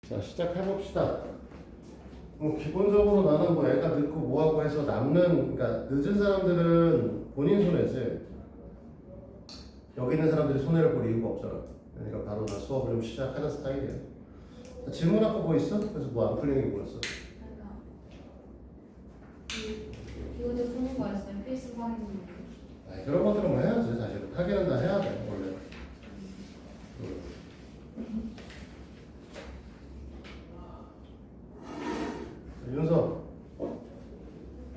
자, 시작해봅시다. 기본적으로 나는 뭐 애가 늦고 뭐하고 해서 그러니까 늦은 사람들은 본인 손해지. 여기 있는 사람들이 손해를 볼 이유가 없잖아. 그러니까 바로 나 수업을 좀 시작하는 스타일이야. 자, 질문 아까 뭐 있어? 그래서 뭐 안 풀리는 게 뭐였어? 이거도 푸는 거였어요. 필수 확인. 그런 것들은 뭐 해야지. 사실은 하기는 다 해야 돼 원래. 윤서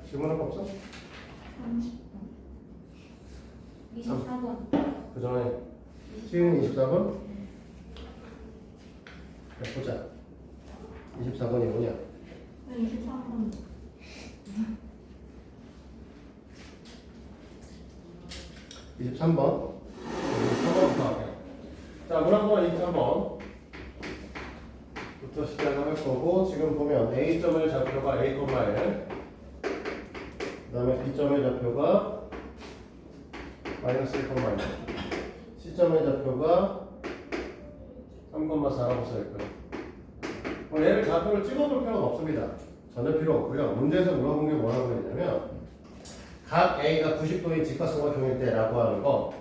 질문 아까 없어? 30번. 24번. 그 전에 시윤이 24번? 보자. 24번이 뭐냐? 23번. 23번. 23번부터 할게요. 자, 문항번 23번부터 시작을 할 거고, 지금 보면 A점의 좌표가 A, 1, 그 다음에 B점의 좌표가 마이너스 1, 1, C점의 좌표가 3,4라고 써있고요. 얘를 좌표를 찍어볼 필요는 없습니다. 전혀 필요 없고요. 문제에서 물어본 게 뭐라고 했냐면 각 A가 90도인 직각삼각 형일 때라고 하는 거,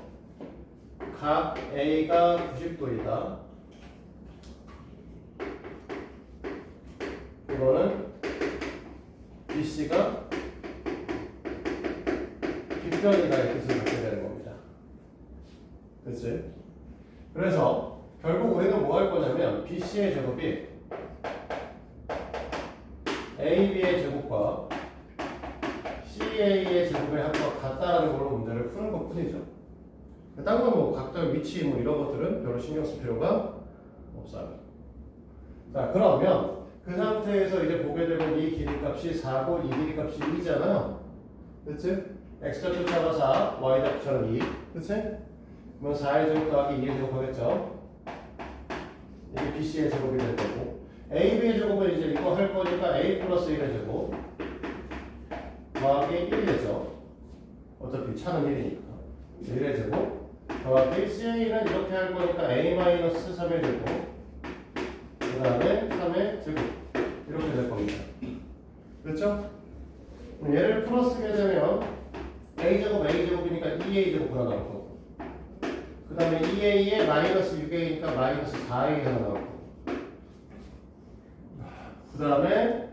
각 A가 90도이다. 이거는 BC가 빗변이다 이렇게 생각하게 되는 겁니다. 그치? 그래서 결국 우리는 뭐 할 거냐면 BC의 제곱이 AB의 제곱과 CA의 제곱의 합과 같다라는 걸로 문제를 푸는 것 뿐이죠. 다른 건 뭐 각자 위치 뭐 이런 것들은 별로 신경 쓸 필요가 없어요. 자, 그러면 그 상태에서 이제 보게 되면 이 길이 값이 4고 이 길이 값이 2잖아요. 그치? x좌표차가 4, y좌표차는 2. 그치? 그러면 4의 제곱 더하기 2의 제곱 하겠죠? 이게 BC의 제곱이 될 거고, AB의 제곱은 이제 이거 할 거니까 A 플러스 1의 제곱 더하기 1이겠죠. 어차피 차는 1이니까 1의 제곱 더하기 CA는 이렇게 할 거니까 A 마이너스 3의 제곱 그 다음에 3의 제곱 이렇게 될 겁니다. 그렇죠? 그럼 얘를 풀어쓰게 되면 A제곱 A제곱이니까 2A제곱 하나 나올 거고, 그 다음에 2A에 마이너스 6A니까 마이너스 4A 하나 나올 거고, 그 다음에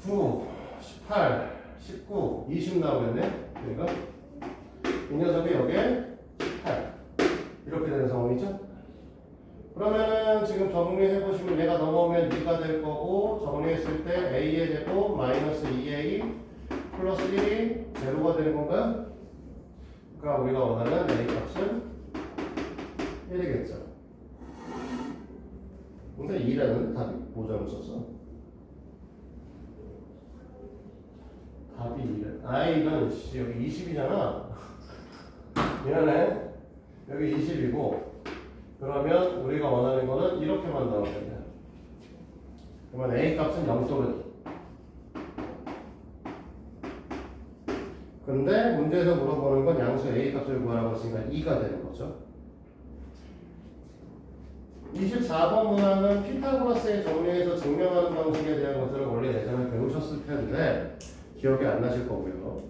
9, 18, 19, 20 나오겠네. 그러니까 이 녀석이 여기에 18 이렇게 되는 상황이죠. 그러면은 지금 정리해보시면 얘가 넘어오면 2가 될 거고, 정리했을 때 A의 제곱 마이너스 2A 플러스 1이 제로가 되는 건가요? 그러니까 우리가 원하는 A 값은 1이겠죠. 근데 2라는 답이 뭐 잘못 썼어? 답이 2래. 이건 여기 20이잖아. 미안해. 여기 20이고, 그러면 우리가 원하는 거는 이렇게만 나오겠네. 그러면 A 값은 0 또는 2. 근데 문제에서 물어보는 건 양수 A 값을 구하라고 했으니까 2가 되는 거죠. 24번 문항은 피타고라스의 정리에서 증명하는 방식에 대한 것들을 원래 예전에 배우셨을 텐데 기억이 안 나실 거고요.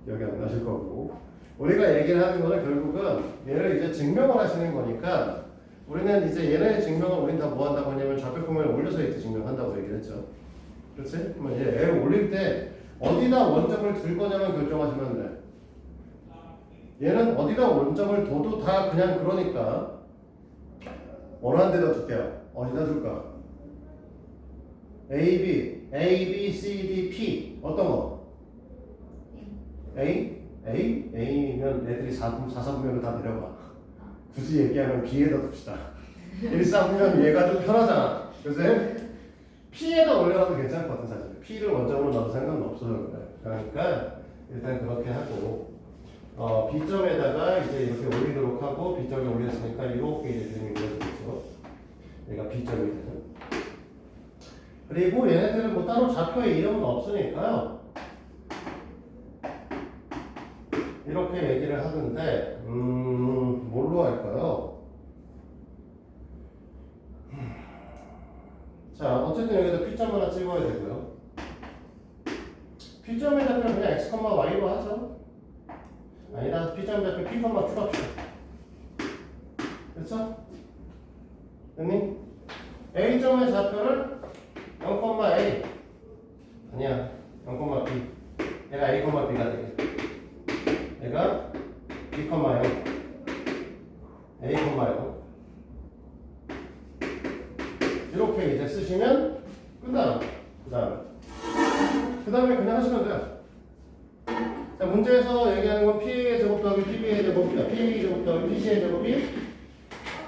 기억이 안 나실 거고, 우리가 얘기를 하는 거는 결국은 얘를 이제 증명을 하시는 거니까, 우리는 이제 얘네 증명을 우린 다 뭐 한다고 하냐면 좌표표면에 올려서 이렇게 증명한다고 얘기를 했죠. 그렇지? 그러면 이제 애를 올릴 때 어디다 원점을 둘 거냐만 결정하시면 돼. 얘는 어디다 원점을 둬도 다 그냥 그러니까 원하는 데다 둘게요. 어디다 둘까? A, B, C, D, P 어떤 거? A? A면 애들이 4사분면을 다 내려가. 굳이 얘기하면 B에다 둡시다. 1사분면 얘가 좀 편하잖아. 그래서 P에다 올려놔도 괜찮거든 사실. P를 원점으로 넣어도 상관은 없어요. 그러니까 일단 그렇게 하고, B점에다가 이제 이렇게 올리도록 하고, B점에 올렸으니까 이렇게 이제 그림이 그려지겠죠. 얘가 B점이 되는. 그리고 얘네들은 뭐 따로 좌표의 이름은 없으니까요. 이렇게 얘기를 하는데, 뭘로 할까요? 자, 어쨌든 여기다 P점 하나 찍어야 되고요. P점의 좌표는 그냥 x, y로 하죠. 아니다. P점 좌표 P, Q로 합시다. 그렇죠? 됐니? A점의 좌표를 0,A 아니야 0,B 얘가 A, B가 되겠다. 얘가 B, 0 A, 0 이렇게 이제 쓰시면 끝나요. 그 다음에 그냥 하시면 돼요. 자, 문제에서 얘기하는 건 P의 제곱 더하기 PB의 제곱이다. P의 제곱 더하기 PC의 제곱이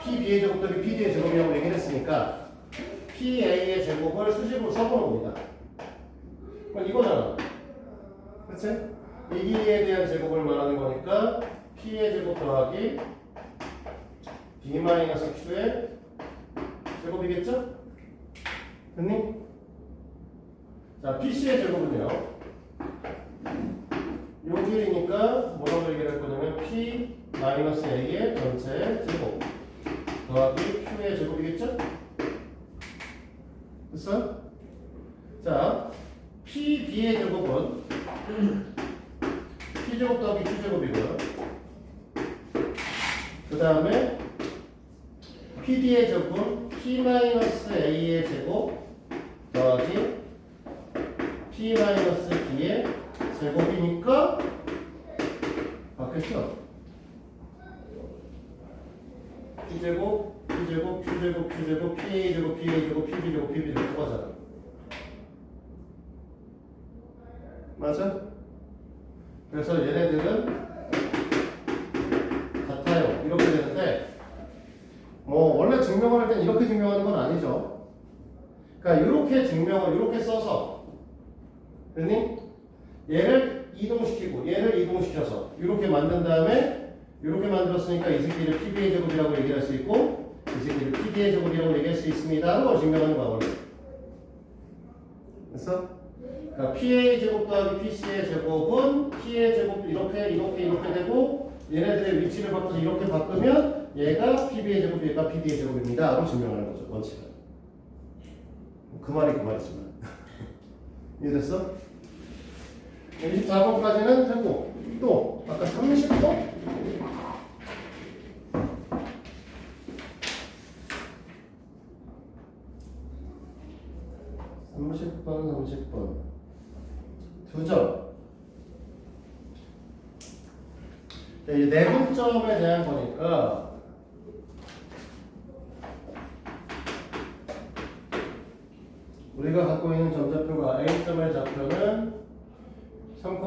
PB의 제곱 더하기 PD의 제곱이라고 얘기를 했으니까 PA의 제곱을 수식으로 써보는 겁니다. 그럼 이거잖아. 그치? 이 길이에 대한 제곱을 말하는 거니까 P의 제곱 더하기 B-Q의 제곱이겠죠? 됐니? 자, PC의 제곱은요. 요 길이니까 뭐라고 얘기를 할 거냐면 P-A의 전체 제곱 더하기 Q의 제곱이겠죠? 됐어? 자, PB의 제곱은 P제곱 더하기 Q제곱이고요. 그 다음에 PD의 제곱은 P-A의 제곱 더하기 P-B의 제곱이니까 바뀌었죠? P제곱, Q제곱, Q제곱, Q제곱, PA제곱, BA제곱, PB제곱, PB제곱 똑같잖아. 맞아? 그래서 얘네들은 같아요. 이렇게 되는데 뭐 원래 증명을 할 땐 이렇게 증명하는 건 아니죠. 그러니까 이렇게 증명을 이렇게 써서 됐니? 얘를 이동시키고 얘를 이동시켜서 이렇게 만든 다음에 이렇게 만들었으니까 이 새끼를 PB의 제곱이라고 얘기할 수 있고 이 새끼를 PD의 제곱이라고 얘기할 수 있습니다 하는 걸 증명하는 거야 원래. 됐어? 그러니까 P의 제곱 더하기 PC의 제곱은 P의 제곱 이렇게 되고 얘네들의 위치를 바꿔서 이렇게 바꾸면 얘가 PB의 제곱, 얘가 PD의 제곱입니다 라고 증명하는 거죠 원칙은. 그 말이지만 이해됐어? 24번까지는 됐고 또 아까 30번? (30번) 30번 두 점. 이 내분점에 대한 거니까 우리가 갖고 있는 점좌표가 A점의 좌표는 3,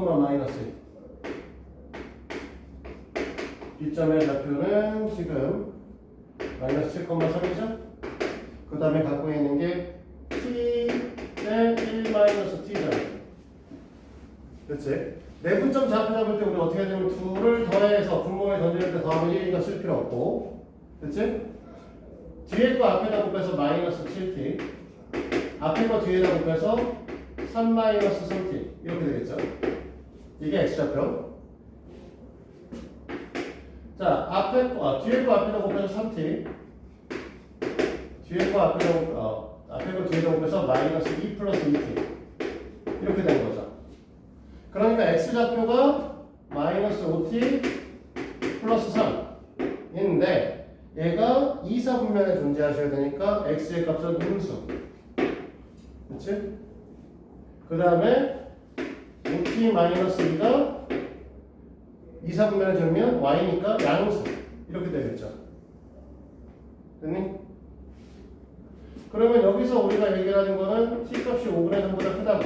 B점의 좌표는 지금 마이너스 7,3이죠? 그 다음에 갖고 있는 게 T의 1-T잖아요. 그렇지? 내분점 좌표 잡을 때 우리 어떻게 하냐면 둘을 더해서 분모에 던질 때 더하면 1이니까 쓸 필요 없고 그렇지? 뒤에 거 앞에다 곱해서 마이너스 7t 앞에 거 뒤에다 곱해서 3-3t 이렇게 되겠죠? 이게 x좌표. 자, 뒤에 거 앞에다 곱해서 3t 뒤에 거 앞에 거 뒤에다 곱해서 마이너스 2 플러스 2t 이렇게 되는 거죠. 그러니까 x좌표가 마이너스 5t 플러스 3인데 얘가 2사분면에 존재하셔야 되니까 x의 값은 음수. 그치? 그 다음에 5t 마이너스 2가 2사분면에 들면 y니까 양수 이렇게 되겠죠. 됐니? 그러면 여기서 우리가 얘기하는 거는 t 값이 5분의 3보다 크다고.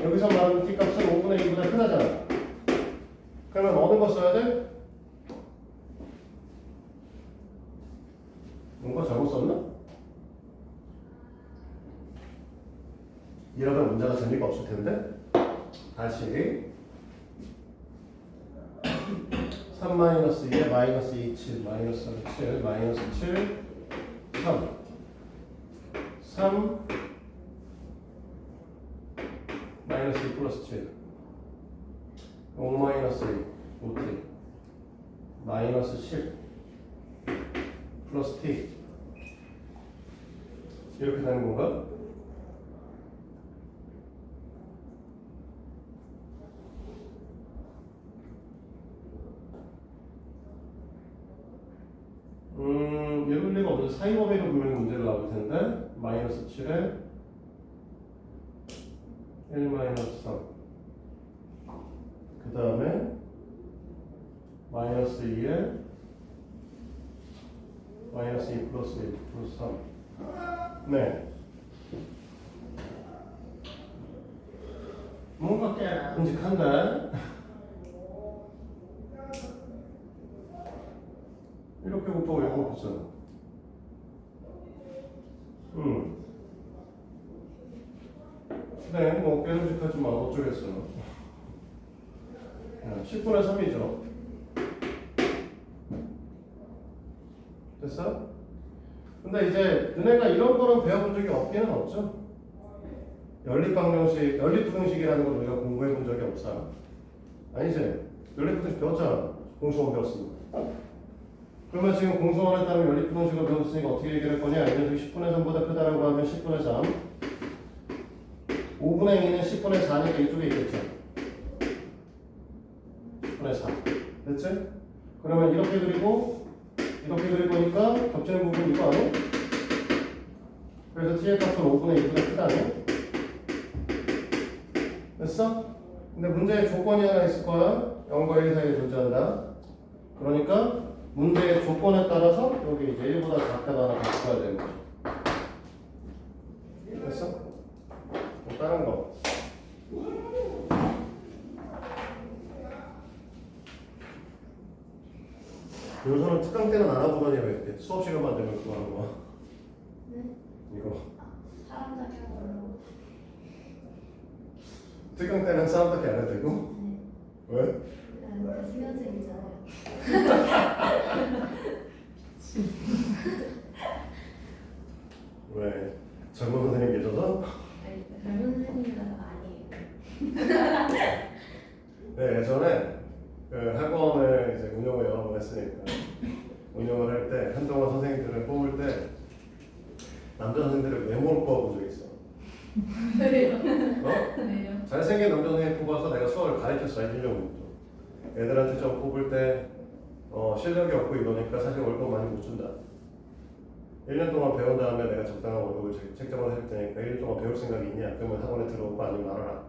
여기서 말하는 t 값은 5분의 2보다 크다잖아. 그러면 어느 거 써야 돼? 뭔가 잘못 썼나? 이러면 문제가 재미가 없을 텐데. 다시 3-2에 마이너스 2, 7, 마이너스 7, 마이너스 7, 3 마이너스 2 플러스 7 5 마이너스 2 5t 마이너스 10 플러스 t 이렇게 되는 건가? 이럴 리가 없죠. 사이버베이로 분명히 문제를 나올 텐데 마이너스 7에 1 마이너스 3. 그 다음에 마이너스 2에 마이너스 2 플러스 1 플러스 3. 네. 뭔가 깨름직한데? 이렇게 곱하고 이렇게 곱했잖아. 네, 뭐 깨름직하지만 어쩌겠어요. 10분의 3이죠. 됐어? 근데 이제 너네가 이런 거는 배워본 적이 없기는 없죠? 연립방정식, 연립부등식이라는 걸 우리가 공부해 본 적이 없잖아. 아니지? 연립부등식 배웠잖아. 공수원 배웠으니까. 그러면 지금 공수원에 따르면 연립부등식을 배웠으니까 어떻게 얘기할 거냐? 이 녀석이 10분의 3보다 크다라고 하면 10분의 3. 5분의 2는 10분의 4니까 이쪽에 있겠죠? 10분의 4. 됐지? 그러면 이렇게 그리고 이렇게 그릴 거니까 겹치는 부분 이거 아니야? 그래서 t의 값은 5분의 2보다 크다네? 됐어? 근데 문제의 조건이 하나 있을 거야. 0과 1 사이에 존재한다. 그러니까 문제의 조건에 따라서 여기 이제 1보다 작다가 하나 바꿔야 되는 거죠. 됐어? 또 다른 거. 요새는 특강 때는 안 하고더니 왜 이렇게 수업 시간만 되면 그거 하는 거야? 네? 이거. 사람 자체가 별로. 특강 때는 싸움밖에 안 해도 되고? 네. 왜? 그 수면생이잖아요. 왜? 젊은 선생님 계셔서? 아니, 젊은 선생님이라서 아니에요. 네, 예전에 그 학원을 이제 운영을 여러 번 했으니까 운영을 할 때 한동안 선생님들을 뽑을 때 남자 선생님들을 외모로 뽑아본 적이 있어. 왜요? 어? 왜요? 잘생긴 남자 선생님 뽑아서 내가 수업을 가르쳤어. 1년 정도. 애들한테 좀 뽑을 때 실력이 없고 이러니까 사실 월급 많이 못 준다. 1년 동안 배운 다음에 내가 적당한 월급을 책정을 해줄 테니까 1년 동안 배울 생각이 있냐? 그러면 학원에 들어오고 아니면 말아라.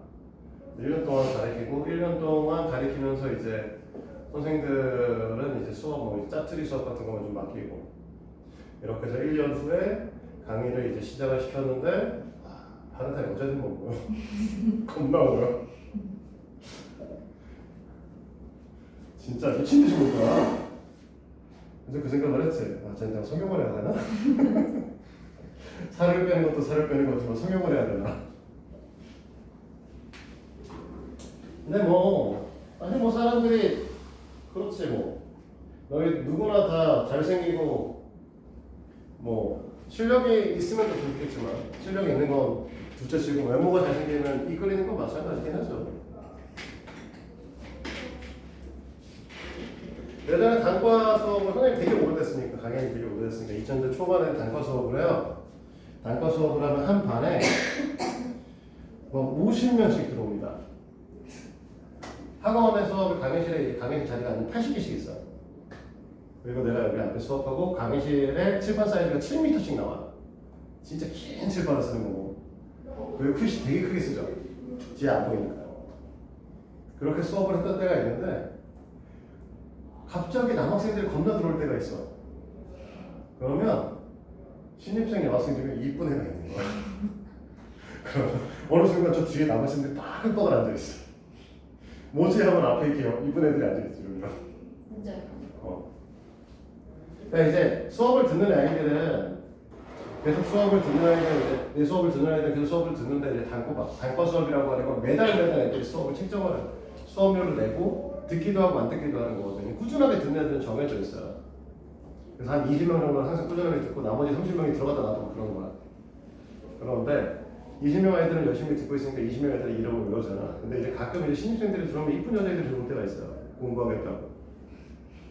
1년 동안 가르치고 1년 동안 가르치면서 이제 선생들은 이제 수업 뭐 짜투리 수업 같은 거만 좀 맡기고 이렇게 해서 1년 후에 강의를 이제 시작을 시켰는데 하는 타임 어제든 뭐고요. 겁나 어려워. 진짜 미친 듯이 볼 거야. 그래서 그 생각을 했지. 아, 쟤는 성형을 해야 되나? 살을 빼는 것도 살을 빼는 것도 성형을 해야 되나? 근데 아니 사람들이 그렇지 뭐. 너희 누구나 다 잘생기고 실력이 있으면 더 좋겠지만 실력이 있는 건 둘째치고 외모가 잘생기면 이끌리는 건 마찬가지긴 하죠. 예전에 단과 수업을 선생님 되게 오래됐으니까 강연이 되게 오래됐으니까 2000년 초반에 단과 수업을 해요. 단과 수업을 하면 한 반에 50명씩 들어옵니다. 학원에서 강의실에 강의실 자리가 한 80개씩 있어. 그리고 내가 여기 앞에 수업하고 강의실에 칠판 사이즈가 7m씩 나와. 진짜 긴 칠판을 쓰는 거고. 그리고 글씨 되게 크게 쓰죠. 뒤에 안 보이니까요. 그렇게 수업을 했던 때가 있는데 갑자기 남학생들이 겁나 들어올 때가 있어. 그러면 신입생 여학생들이 이쁜 애가 있는 거야. 그럼 어느 순간 저 뒤에 남학생들이 딱 흠뻑을 앉아있어. 뭐지 하면 앞에 이렇게 이쁜 애들이 앉아있지. 진짜요? 그러니까 이제 수업을 듣는 아이들은 계속 수업을 듣는 아이들은 내 수업을 듣는 아이들은 계속 수업을 듣는데 이제 단과 수업이라고 하는 건 매달 애들이 수업을 책정을 수업료를 내고 듣기도 하고 안 듣기도 하는 거거든요. 꾸준하게 듣는 애들은 정해져 있어요. 그래서 한 20명 정도는 항상 꾸준하게 듣고 나머지 30명이 들어가다 놔두고 그런 거야. 그런데 20명 아이들은 열심히 듣고 있으니까 20명 아이들의 이름을 외우잖아. 근데 이제 가끔 이제 신입생들이 들어오면 이쁜 여자애들이 들어올 때가 있어요. 공부하겠다고.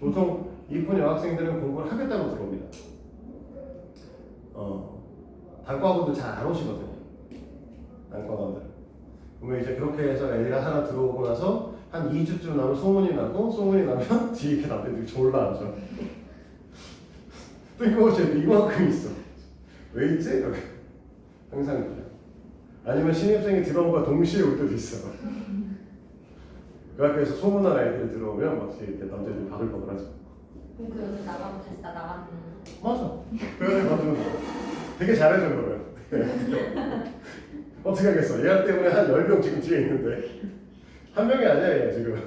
보통 이쁜 여학생들은 공부를 하겠다고 들어옵니다. 단과학원들 잘 안 오시거든요. 단과학원들. 그러면 이제 그렇게 해서 애가 하나 들어오고 나서 한 2주쯤 나면 소문이 나고 소문이 나면 뒤에 이렇게 남들이 졸라 앉아. 뜬금없이 이만큼 있어. 왜 있지? 이렇게. 항상 그래. 아니면 신입생이 들어온과 동시에 올 때도 있어. 그 학교에서 소문난 아이들이 들어오면 막 이렇게 남자들이 바글바글하죠. 그럼 그 여자 나가고 다시 다 나가는. 맞아. 그래 맞아. 되게 잘해줘 그러면. 어떻게 하겠어? 얘 때문에 한 10명 지금 뒤에 있는데 한 명이 아니야 얘 지금.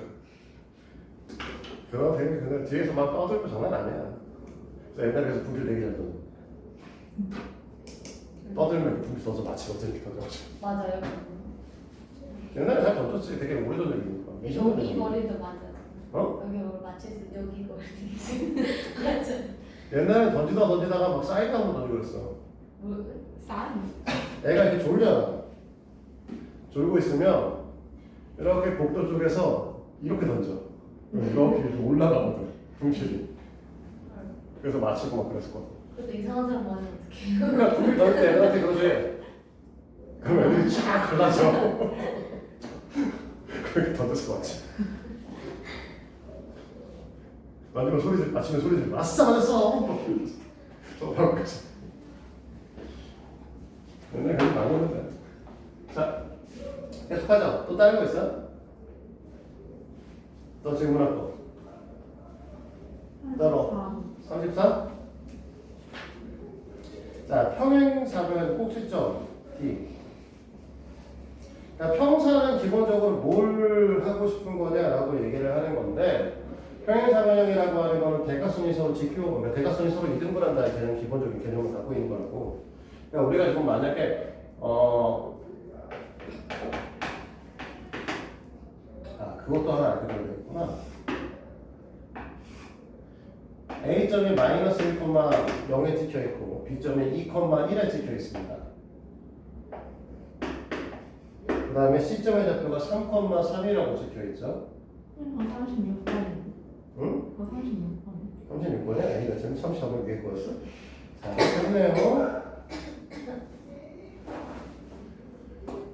그럼 되게 그냥 뒤에서 막 떠들고 장난 아니야. 그래서 옛날에 그래서 분필 되게 잘 던져. 떠들면 분필 던져 마치 어떻게 던져가지고. 맞아요. 옛날에 잘 던졌지. 되게 오래 던져니까. 여기 거리도 맞아요. 어? 여기 맞춰서 여기 거리. 맞아. 옛날에 던지다가 막 사이드 한번 던지고 그랬어. 뭐 싼? 애가 이렇게 졸잖아. 졸고 있으면 이렇게 복도 쪽에서 이렇게 던져. 이렇게 올라가거든. 분필이. 그래서 맞히고 막 그랬었거든. 그래도 이상한 사람 많으면 어떡해요? 그러니까 분필 던질 때 애들한테 그러지. 그럼 애들이 쫙 갈라져. 그렇게 던졌을 것 같지. 마지막 맞히면 소리 지르고 아싸 맞았어. 저 바로 그랬어. 맨날 그렇게 나오는데. 자, 계속하자. 또 다른 거 있어? 또 질문할 거. 따로 33? 자, 평행사변 꼭지점 D. 그러니까 평사는 기본적으로 뭘 하고 싶은 거냐라고 얘기를 하는 건데 평행사변형이라고 하는 거는 대각선이 서로 지키고 그러니까 대각선이 서로 이등분한다는 개념, 기본적인 개념을 갖고 있는 거라고. 그러니까 우리가 지금 만약에 그것도 하나 알게 되겠구나. A점이 마이너스 1,0에 찍혀 있고 B점이 2,1에 찍혀 있습니다. 그 다음에 C점의 좌표가 3,3이라고 찍혀 있죠. 36번. 응? 36번. 36번이야? A가 지금 33번 위에 거였어? 자, 됐네요.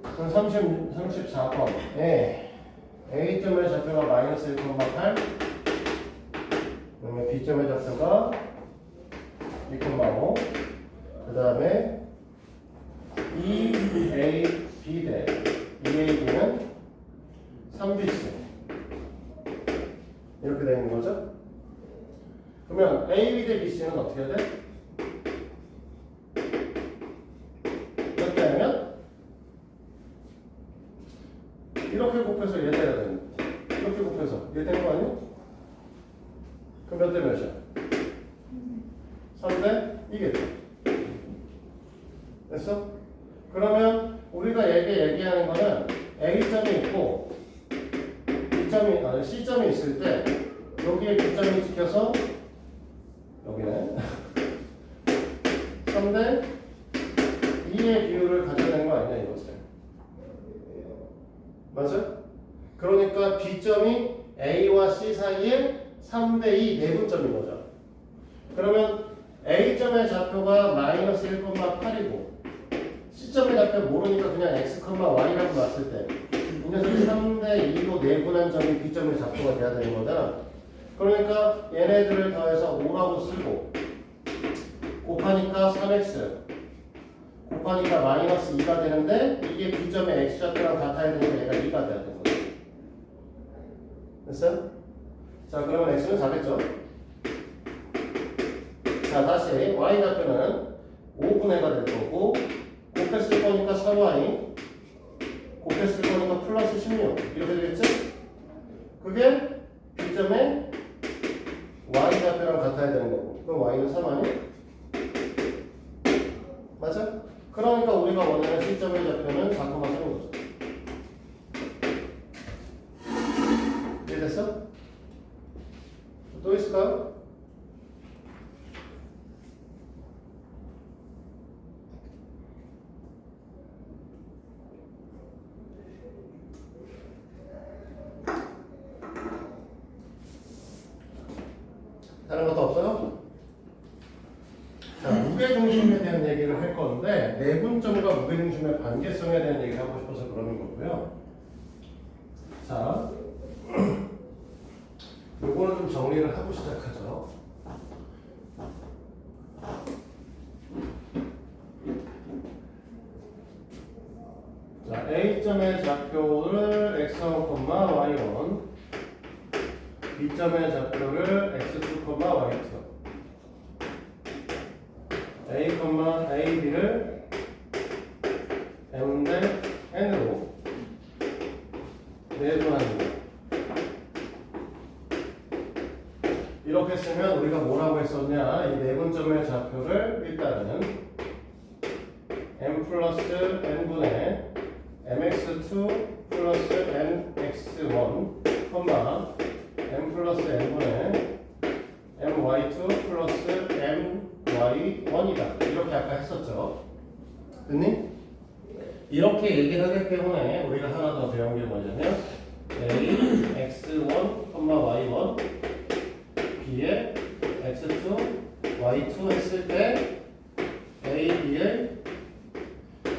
그럼 34번. 예. A점의 좌표가 마이너스 1,8. 그다음에 B점의 좌표가 2,5. 그 다음에 EAB 대 EAB는 3BC. 이렇게 되어 있는 거죠? 그러면 AB 대 BC는 어떻게 해야 돼? 이렇게 하면 이렇게 곱해서 얘 돼야 되는 이렇게 곱해서 얘 되는 거 아니야? 그럼 몇 대 몇이야? 3대 2겠죠? 됐어? 그러면 우리가 얘기하는 거는 A점이 있고 C점이 있을 때 여기에 B점이 찍혀서 여기는 3대 2의 비율을 가져내는 거 아니냐 이거지. 맞아? 그러니까 B점이 A와 C 사이에 3대2 내분점인 거죠. 그러면 A점의 좌표가 마이너스 1,8이고 C점의 좌표 모르니까 그냥 x, y라고 놨을 때 이 녀석이 3대2로 내분한 점이 B점의 좌표가 돼야 되는 거잖아. 그러니까 얘네들을 더해서 5라고 쓰고 곱하니까 3x 곱하니까 마이너스 2가 되는데 이게 B점의 x좌표랑 같아야 되니까 얘가 2가 돼야 되는 거죠. 됐어요? 자, 그러면 x는 4겠죠? 자, 다시 y좌표는 5분의 가 될 거고 곱했을 거니까 3y 곱했을 거니까 플러스 16 이렇게 되겠죠? 그게 B점의 y좌표랑 같아야 되는 거고 그럼 y는 3 아니? 맞아? 그러니까 우리가 원하는 C점의 좌표는 4,3인 거죠. 이해됐어? 또 있을까요? 다른 것도 없어요? 자, 무게중심에 대한 얘기를 할 할 건데 내분점과 무게중심의 관계성에 대한 얘기를 하고 싶어서 그러는 거고요. 자, 요거는 좀 정리를 하고 시작하죠. 자, A점의 좌표를 x1, y1, B점의 좌표를 x2, y2, A, B를 M 대 N으로 내분합니다. 이렇게 쓰면 우리가 뭐라고 했었냐? 이 내분점의 좌표를 일단은 M 플러스 N분의 mx2 플러스 mx1, m 플러스 n분의 my2 플러스 my1이다. 이렇게 아까 했었죠. 됐니? 이렇게 얘기를 하기 때문에 우리가 하나 더 배운 게 뭐냐면 a x1, y1 b에 x2, y2 했을 때 a, b의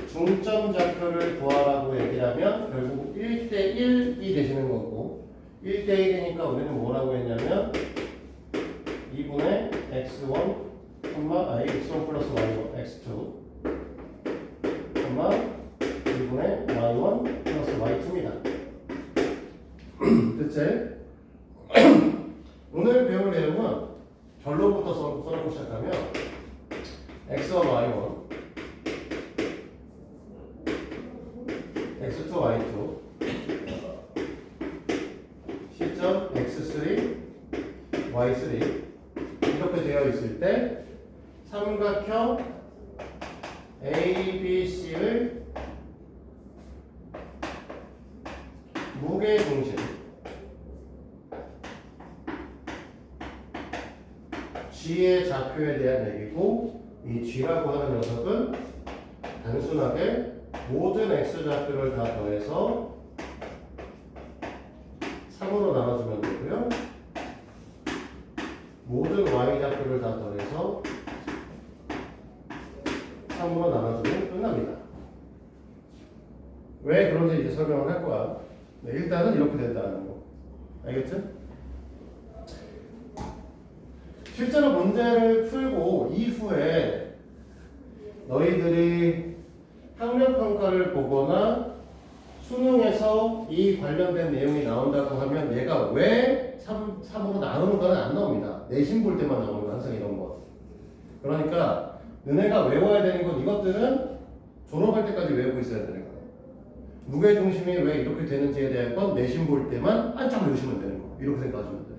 중점 좌표를 구하라고 얘기하면 결국 1대1이 되시는 거고 1대1이니까 우리는 뭐라고 했냐면 2분의 x1, x1 플러스 y1, x2 2분의 y1 플러스 y2입니다. 됐지? 오늘 배울 내용은 결론부터 써놓고 시작하면 x1, y1 x2, y2 시점 x3, y3 이렇게 되어 있을 때 삼각형 ABC의 무게중심 G의 좌표에 대한 얘기고 이 G라고 하는 녀석은 단순하게 모든 X좌표를 다 더해서 3으로 나눠주면 되고요. 모든 Y좌표를 다 더해서 3으로 나눠주면 끝납니다. 왜 그런지 이제 설명을 할 거야. 네, 일단은 이렇게 된다는 거. 알겠지? 실제로 문제를 풀고 이후에 너희들이 학력평가를 보거나 수능에서 이 관련된 내용이 나온다고 하면 얘가 왜 3으로 나누는 건 안 나옵니다. 내신 볼 때만 나오는 거 항상 이런 거. 그러니까 너네가 외워야 되는 건 이것들은 졸업할 때까지 외우고 있어야 되는 거예요. 무게중심이 왜 이렇게 되는지에 대한 건 내신 볼 때만 한참 외우시면 되는 거. 이렇게 생각하시면 돼요.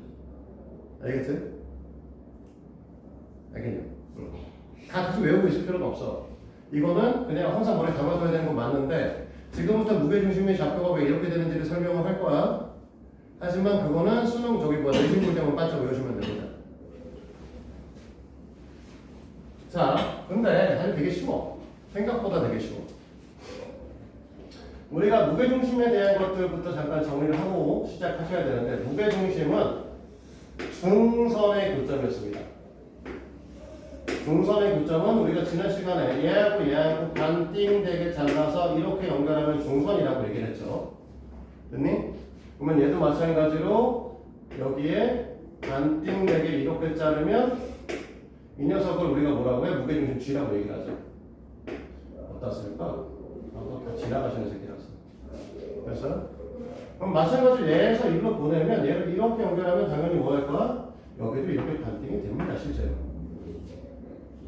알겠어요? 알겠냐? 다 같이 외우고 있을 필요는 없어. 이거는 그냥 항상 머리에 담아둬야 되는 건 맞는데 지금부터 무게중심의 좌표가 왜 이렇게 되는지를 설명을 할 거야. 하지만 그거는 수능 내신 볼 때만 반짝 외우시면 됩니다. 자, 근데 사실 되게 쉬워. 생각보다 되게 쉬워. 우리가 무게중심에 대한 것들부터 잠깐 정리를 하고 시작하셔야 되는데 무게중심은 중선의 교점이었습니다. 중선의 교점은 우리가 지난 시간에 얘하고 반띵되게 잘라서 이렇게 연결하면 중선이라고 얘기를 했죠. 됐니? 그러면 얘도 마찬가지로 여기에 반띵되게 이렇게 자르면 이 녀석을 우리가 뭐라고 해? 무게중심 G라고 얘기를 하죠. 어디다 쓸까? 다 지나가시는 새끼라서. 그래서 그럼 마찬가지로 얘에서 일로 보내면 얘를 이렇게 연결하면 당연히 뭐 할 거야? 여기도 이렇게 반띵이 됩니다. 실제로.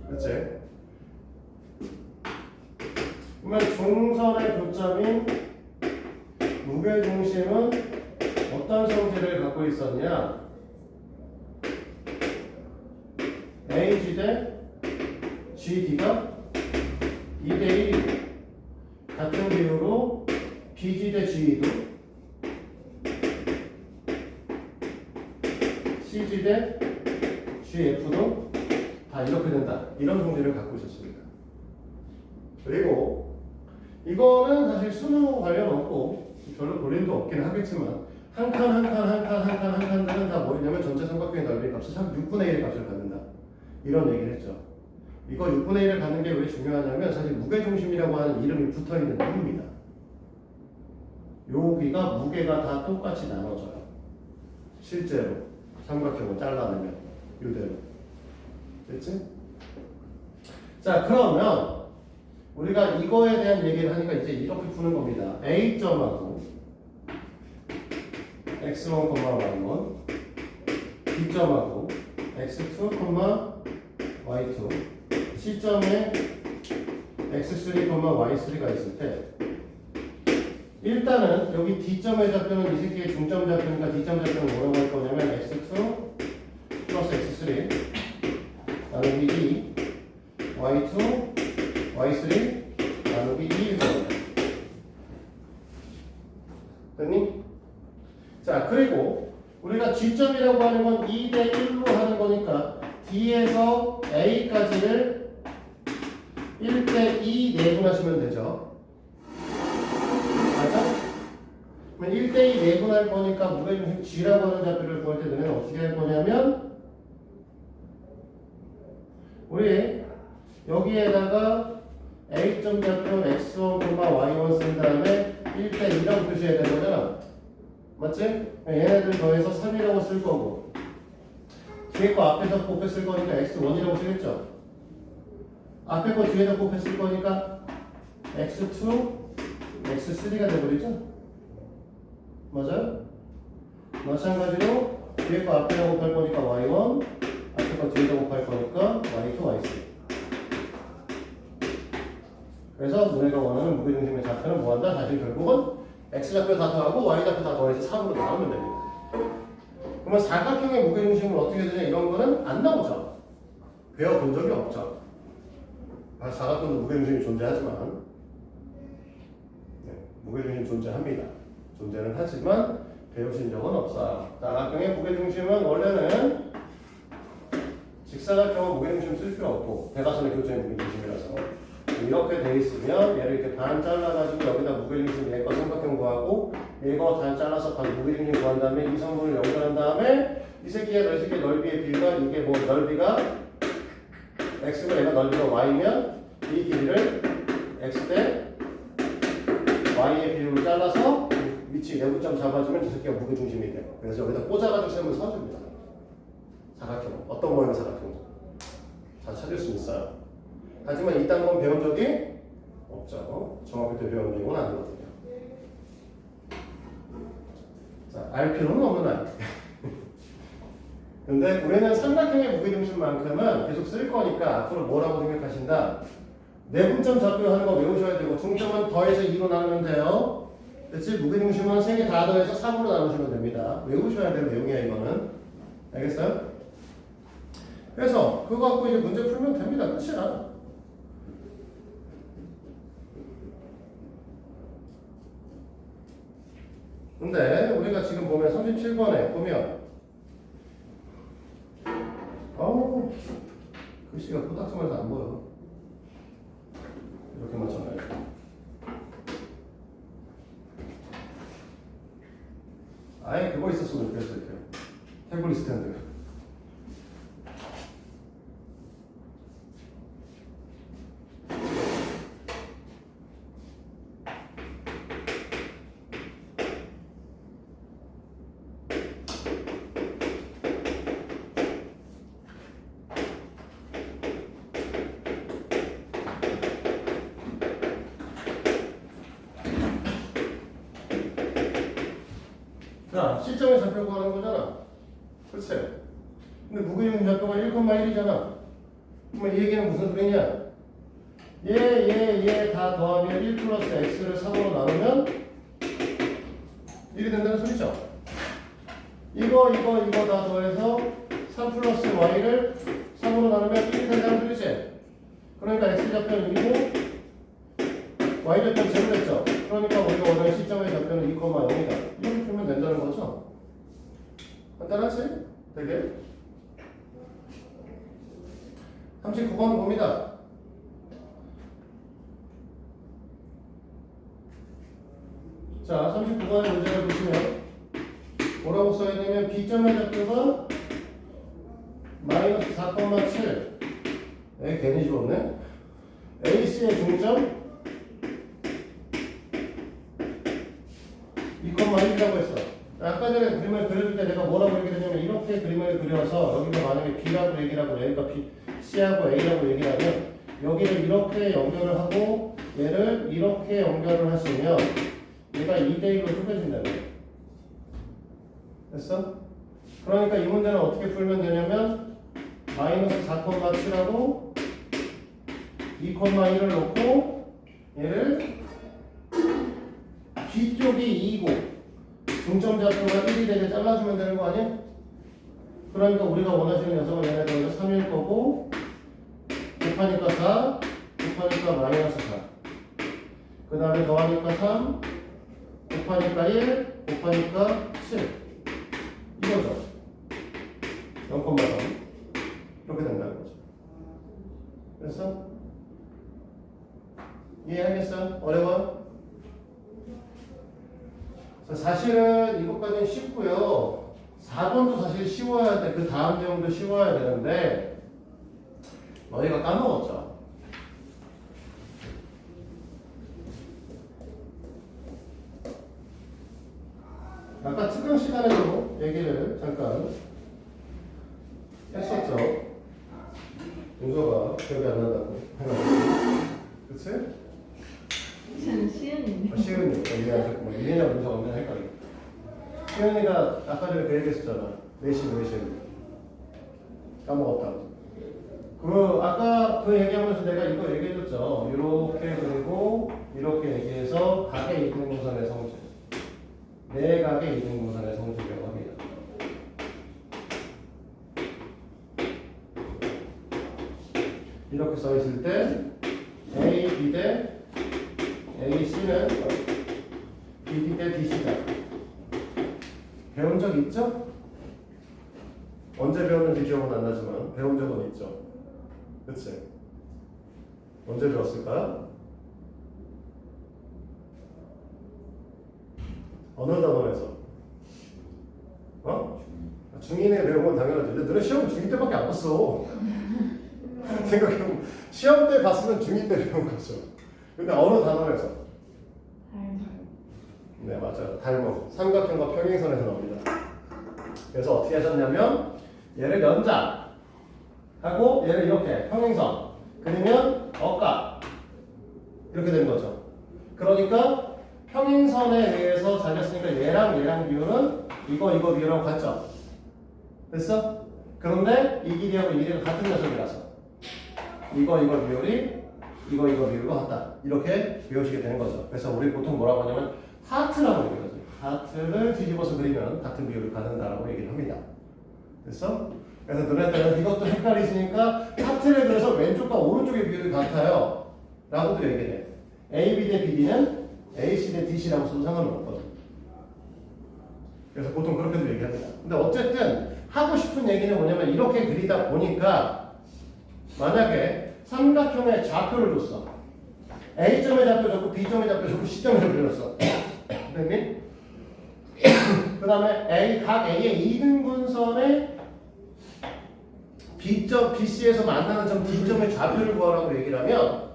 그치? 그러면 중선의 교점인 무게중심은 어떤 성질을 갖고 있었냐? AG 대 GD가 2대1 같은 비율로 BG 대 GE도 CG 대 GF도 다 이렇게 된다. 이런 성질을 갖고 있었습니다. 그리고 이거는 사실 수능 관련 없고 별로 볼일도 없긴 하겠지만 한 칸들은 다 뭐냐면 전체 삼각형의 넓이 값을 6분의 1의 값을 갖는다. 이런 얘기를 했죠. 이거 6분의 1을 갖는 게 왜 중요하냐면 사실 무게중심이라고 하는 이름이 붙어있는 이유입니다. 여기가 무게가 다 똑같이 나눠져요. 실제로 삼각형을 잘라내면 이대로. 됐지? 자, 그러면 우리가 이거에 대한 얘기를 하니까 이제 이렇게 푸는 겁니다. A점하고 x1, y1 B점하고 x2, y2 C점에 x3, y3가 있을 때 일단은 여기 D점의 좌표는 이 새끼의 중점 좌표니까 D점 좌표는 뭐라고 할 거냐면 x2 플러스 x3 나누기 2 y2 y3 나누기 2일 겁니다. 됐니? 자, 그리고 우리가 G점이라고 하는 건 2대 1로 하는 거니까 D에서 A까지를 1대 2 내분하시면 되죠. 맞아? 그러면 1대 2 내분할 거니까 무게중심 G라고 하는 좌표를 구할 때 너는 어떻게 할 거냐면 우리 여기에다가 A점 좌표 x1, y1 쓴 다음에 1대 2라고 표시해야 되는 거잖아. 맞지? 얘네들 더해서 3이라고 쓸 거고 뒤에 거 앞에서 곱했을 거니까 x1이라고 쓰겠죠. 앞에 거 뒤에다 곱했을 거니까 x2, x3가 돼버리죠. 맞아요? 마찬가지로 뒤에 거 앞에다 곱할 거니까 y1, 앞에 거 뒤에다 곱할 거니까 y2, y3. 그래서 너네가 원하는 무게중심의 좌표는 뭐한다? 사실 결국은 x좌표 다 더하고 y좌표 다 더해서 3으로 나오면 됩니다. 그러면 사각형의 무게중심은 어떻게 되냐? 이런 거는 안 나오죠. 배워본 적이 없죠. 사각형도 무게중심이 존재하지만 무게중심이 존재합니다. 존재는 하지만 배우신 적은 없어요. 사각형의 무게중심은 원래는 직사각형은 무게중심 쓸 필요 없고 대각선의 교점의 무게중심이라서 이렇게 돼 있으면 얘를 이렇게 반 잘라가지고 여기다 무게중심 얘거 삼각형 구하고 얘거 반 잘라서 반 무게중심 구한 다음에 이 성분을 연결한 다음에 이 새끼의 넓이의 비가 이게 뭐 넓이가 x고 얘가 넓이가 y면 이 길이를 x 대 y의 비율로 잘라서 위치 내부점 잡아주면 이 새끼가 무게중심이 돼요. 그래서 여기다 꽂아가지고 쓰면 서줍니다. 사각형 어떤 모양의 사각형 다 찾을 수 있어요. 하지만 이딴 건 배운 적이 없죠. 중학교 때 배운 내용은 아니거든요. 자, 알 필요는 없는 아이. 근데 우리는 삼각형의 무게중심만큼은 계속 쓸 거니까 앞으로 뭐라고 생각하신다? 내분점 좌표 하는 거 외우셔야 되고 중점은 더해서 2로 나누면 돼요. 그치? 무게중심은 3개 다 더해서 3으로 나누시면 됩니다. 외우셔야 될 내용이야 이거는. 알겠어요? 그래서 그거 갖고 이제 문제 풀면 됩니다. 끝이야. 근데 우리가 지금 보면 37번에 보면 글씨가 코딱지면서 안 보여. 이렇게 맞춰놔요. 아예 그거 있었으면 좋겠어. 이렇게 태블릿 스탠드. 자, C점의 좌표 구하는 거잖아. 글쎄. 근데 무게중심 좌표가 1,1이잖아. 그러면 이 얘기는 무슨 소리냐? 얘 다 더하면 1 플러스 x를 3으로 나누면 1이 된다는 소리죠. 이거 다 더해서 3 플러스 y를 3으로 나누면 1이 된다는 소리지. 그러니까 x 좌표는 1이고 y 좌표는 제로 됐죠. 그러니까 우리가 원하는 C점의 좌표는 2,0이다. 이렇게 풀면 된다는 거죠. 간단하지? 되게. 39번 봅니다. 자, 39번의 문제를 보시면 뭐라고 써있냐면 B점의 좌표가 마이너스 4,7 에이 괜히 집었네. AC의 중점 2,1이라고 했어. 아까 전에 그림을 그려줄 때 내가 뭐라고 얘기했냐면 이렇게 그림을 그려서 여기가 만약에 B라고 얘기를 하고 여기가 C하고 A라고 얘기를 하면 여기를 이렇게 연결을 하고 얘를 이렇게 연결을 하시면 얘가 2대1로 쪼개진다는 거야. 됐어? 그러니까 이 문제는 어떻게 풀면 되냐면 마이너스 4,7하고 2,1을 놓고 얘를 B쪽이 2고 중점 좌표가 1이 되게 잘라주면 되는 거 아니야? 그러니까 우리가 원하시는 녀석은 얘네들 3일 거고 곱하니까 4, 곱하니까 마이너스 4. 그 다음에 더하니까 3, 곱하니까 1, 곱하니까 7. 이거죠. 0,3. 이렇게 된다는 거죠. 됐어? 이해하겠어? 어려워? 사실은 이것까지는 쉽고요. 4번도 사실 쉬워야 돼. 그 다음 내용도 쉬워야 되는데 너희가 까먹었죠. 아까 특강 시간에도 얘기를 잠깐 했었죠. 윤서가 기억이 안 난다고 해가지고. 그치? 저는 시은이네. 시은이, 이해하셨고, 이해냐 문서가 없냐 헷갈려. 시은이가 아까 전에 그 얘기 했었잖아. 내신. 까먹었다고. 아까 그 얘기하면서 내가 이거 얘기해줬죠. 이렇게 그리고 이렇게 얘기해서 각의 이등분선의 성질. 내각의 이등분선의 성질이라고 합니다. 이렇게 써 있을 때 A, B 대 AC는 BD 대 DC다. 배운 적 있죠? 언제 배웠는지 기억은 안 나지만 배운 적은 있죠. 그치? 언제 배웠을까? 어느 단원에서? 어? 중2에 배운 건 당연하지. 근데 너네 시험 중2 때밖에 안 봤어. 생각해보면 시험 때 봤으면 중2 때 배운 거죠. 근데 어느 단원에서? 네, 맞아요. 닮은 삼각형과 평행선에서 나옵니다. 그래서 어떻게 하셨냐면 얘를 연자하고 얘를 이렇게 평행선 그리면 어가 이렇게 된 거죠. 그러니까 평행선에 의해서 잘렸으니까 얘랑 비율은 이거 비율하고 같죠. 됐어? 그런데 이 길이하고 이 길이가 같은 녀석이라서 이거 비율이 이거 비율과 같다. 이렇게 배우시게 되는 거죠. 그래서 우리 보통 뭐라고 하냐면 하트라고 얘기하죠. 하트를 뒤집어서 그리면 같은 비율을 갖는다라고 얘기를 합니다. 됐어? 그래서 너네들은 이것도 헷갈리시니까 하트를 그려서 왼쪽과 오른쪽의 비율이 같아요. 라고도 얘기해. AB 대 BD는 AC 대 DC라고 써도 상관은 없거든. 그래서 보통 그렇게도 얘기합니다. 근데 어쨌든 하고 싶은 얘기는 뭐냐면 이렇게 그리다 보니까 만약에 삼각형의 좌표를 줬어. A점의 좌표 줬고 B점의 좌표 줬고 C점의 좌표 줬어. 선생님? 그 다음에 각 A의 2등분선의 BC에서 만나는 점 B점의 좌표를 구하라고 얘기를 하면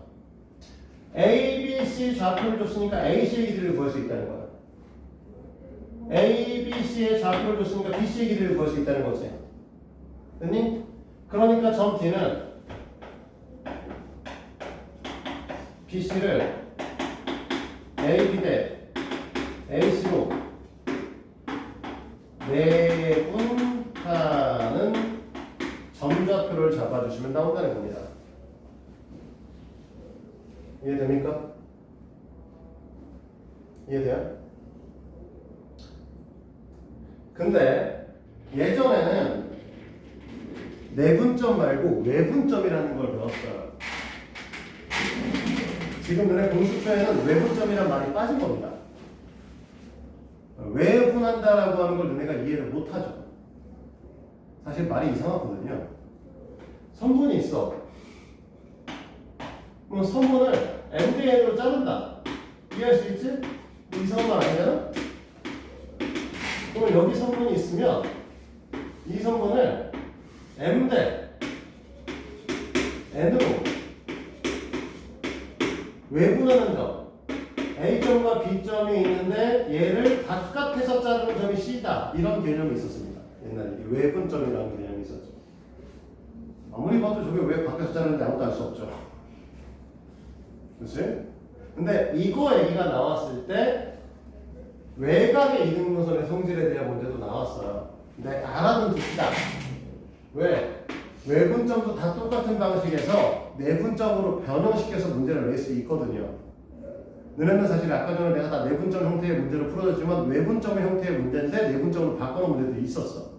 A, B, C 좌표를 줬으니까 AC의 길이를 구할 수 있다는 거야. A, B, C의 좌표를 줬으니까 BC의 길이를 구할 수 있다는 거지. 됐니? 그러니까 점 D는 BC를 AB 대 AC로 내분하는 점좌표를 잡아주시면 나온다는 겁니다. 이해됩니까? 이해돼요? 근데 예전에는 내분점 말고 외분점이라는 걸 배웠어요. 지금 너네 공수표에는 외분점이란 말이 빠진 겁니다. 외분한다라고 하는 걸 너네가 이해를 못하죠. 사실 말이 이상하거든요. 선분이 있어. 그럼 선분을 MDN으로 자른다. 이해할 수 있지? 이상한 말 아니잖아? 그럼 여기 선분이 있으면 이 선분을 M 대 n으로 외분하는 점 A점과 B점이 있는데 얘를 바깥에서 자르는 점이 C다. 이런 개념이 있었습니다. 옛날에 외분점이라는 개념이 있었죠. 아무리 봐도 저게 왜 바깥에서 자르는지 아무도 알 수 없죠. 그치? 근데 이거 얘기가 나왔을 때 외곽의 이등분선의 성질에 대한 문제도 나왔어요. 근데 알아둔 둡시다. 왜? 외분점도 다 똑같은 방식에서 내분점으로 변형시켜서 문제를 낼 수 있거든요. 너네는 사실 아까 전에 내가 다 내분점 형태의 문제를 풀어줬지만 외분점의 형태의 문제인데 내분점으로 바꿔놓은 문제도 있었어.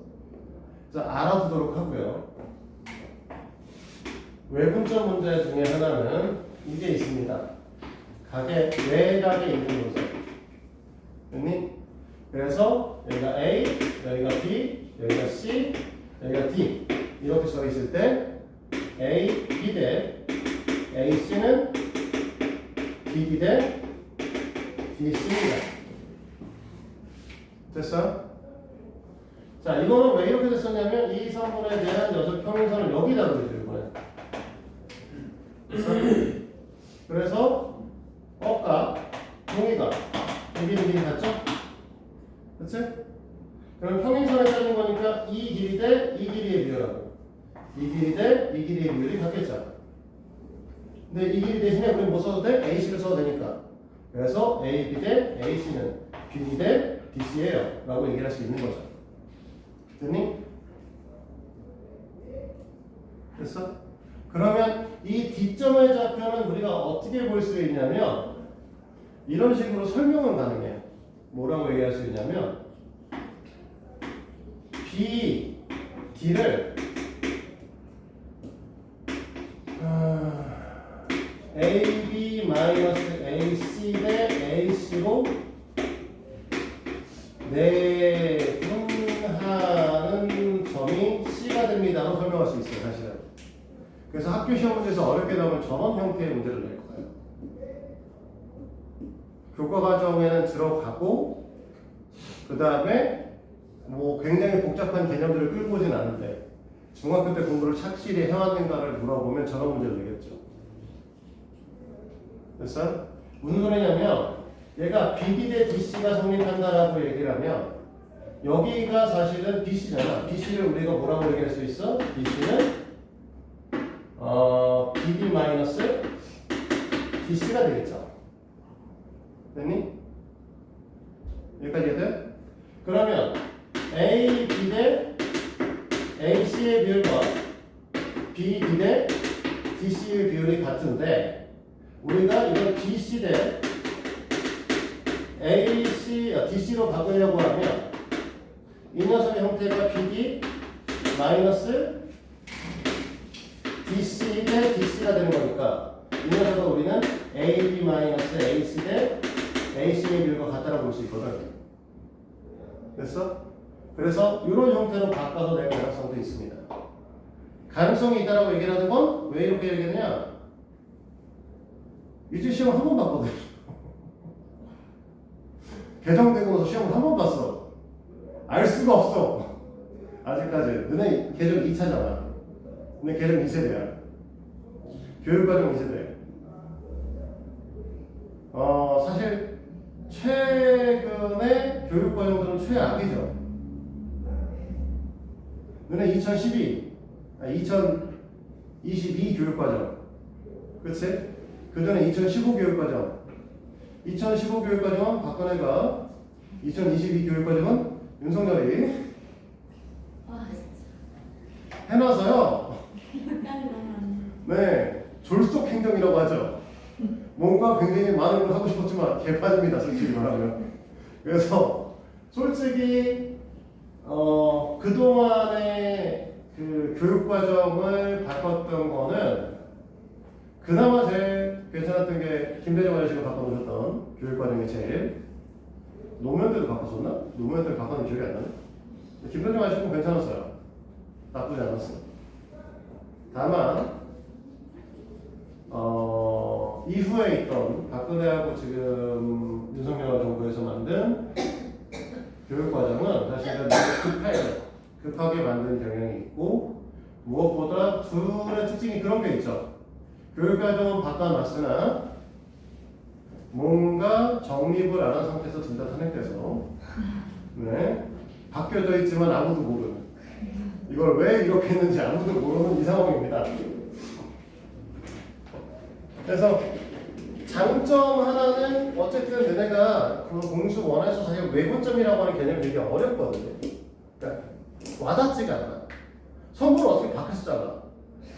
그래서 알아두도록 하고요. 외분점 문제 중에 하나는 이게 있습니다. 외곽의 이등분선. 됐니? 그래서 여기가 A, 여기가 B, 여기가 C, 여기가 D 이렇게 써 있을 때 A, B 대 AC는 BD 대 DC입니다. 됐어? 자, 이거는 왜 이렇게 됐었냐면 이 선분에 대한 여섯 평행선을 여기다 그리죠, 이번에. 됐어? 그래서 어가, 동의가 여기 같죠? 그치? 그럼 평행선에 짜는 거니까 이 길이 대 이 길이의 비율하고 이 길이 대 이 길이의 비율이 같겠죠? 근데 이 길이 대신에 우리 뭐 써도 돼? AC를 써도 되니까. 그래서 AB 대 AC는 BD 대 DC예요 라고 얘기를 할 수 있는 거죠. 됐니? 됐어? 그러면 이 D점의 좌표는 우리가 어떻게 볼 수 있냐면 이런 식으로 설명은 가능해요. 뭐라고 얘기할 수 있냐면 B, D를 AB 마이너스 AC 대 AC로 내분하는 점이 C가 됩니다로 설명할 수 있어요, 사실은. 그래서 학교 시험 문제에서 어렵게 나오면 저런 형태의 문제를 낼 거예요. 교과 과정에는 들어가고 그 다음에 뭐 굉장히 복잡한 개념들을 끌고 오진 않은데 중학교 때 공부를 착실히 해왔는가를 물어보면 저런 문제를 내겠죠. 됐어? 무슨 소리냐면 얘가 BD 대 DC가 성립한다라고 얘기를 하면 여기가 사실은 BC잖아. BC를 우리가 뭐라고 얘기할 수 있어? BC는 BD 마이너스 DC가 되겠죠. 됐니? 여기까지 돼? 그러면 A, B 대 AC의 비율과 B, D 대 DC의 비율이 같은데 우리가 이걸 BC 대 AC, DC로 바꾸려고 하면 이 녀석의 형태가 BD 마이너스 DC 대 DC가 되는 거니까 이 녀석은 우리는 AB 마이너스 AC 대 AC의 비율과 같다라고 볼 수 있거든. 됐어? 그래서 이런 형태로 바꿔서 낼 가능성도 있습니다. 가능성이 있다라고 얘기를 하는 건 왜 이렇게 얘기하냐? 이제 시험 한 번 봤거든. 개정되고 나서 시험을 한 번 봤어. 알 수가 없어. 아직까지. 너네 개정 2차잖아. 너네 개정 2세대야. 교육과정 2세대. 사실 최근에 교육과정들은 최악이죠. 너네 2022 교육과정. 그치? 그 전에 2015 교육과정. 2015 교육과정은 박근혜가, 2022 교육과정은 윤석열이 해놔서요. 네, 졸속 행정이라고 하죠. 뭔가 굉장히 많은 걸 하고 싶었지만 개판입니다, 솔직히 말하면. 그래서 솔직히 그동안의 그 교육과정을 바꿨던 거는 그나마 제일 괜찮았던 게 김대중 아저씨가 바꿔놓으셨던 교육과정이 제일. 노무현 때도 바꿨었나? 노무현 때도 바꿔놓은 기억이 안 나네. 김대중 아저씨는 괜찮았어요. 나쁘지 않았어요. 다만 이후에 있던 박근혜하고 지금 윤석열 정부에서 만든 교육과정은 사실은 급하게 만든 경향이 있고 무엇보다 둘의 특징이 그런 게 있죠. 교육활동은 바꿔놨으나 뭔가 정립을 안 한 상태에서 둘 다 탄핵돼서 네, 바뀌어져 있지만 아무도 모르는 이걸 왜 이렇게 했는지 아무도 모르는 이 상황입니다. 그래서 장점 하나는 어쨌든 너네가 그 공수 원에서 사실 외분점이라고 하는 개념이 되게 어렵거든요. 그러니까 와닿지가 않아. 선분을 어떻게 밖에서 잘라?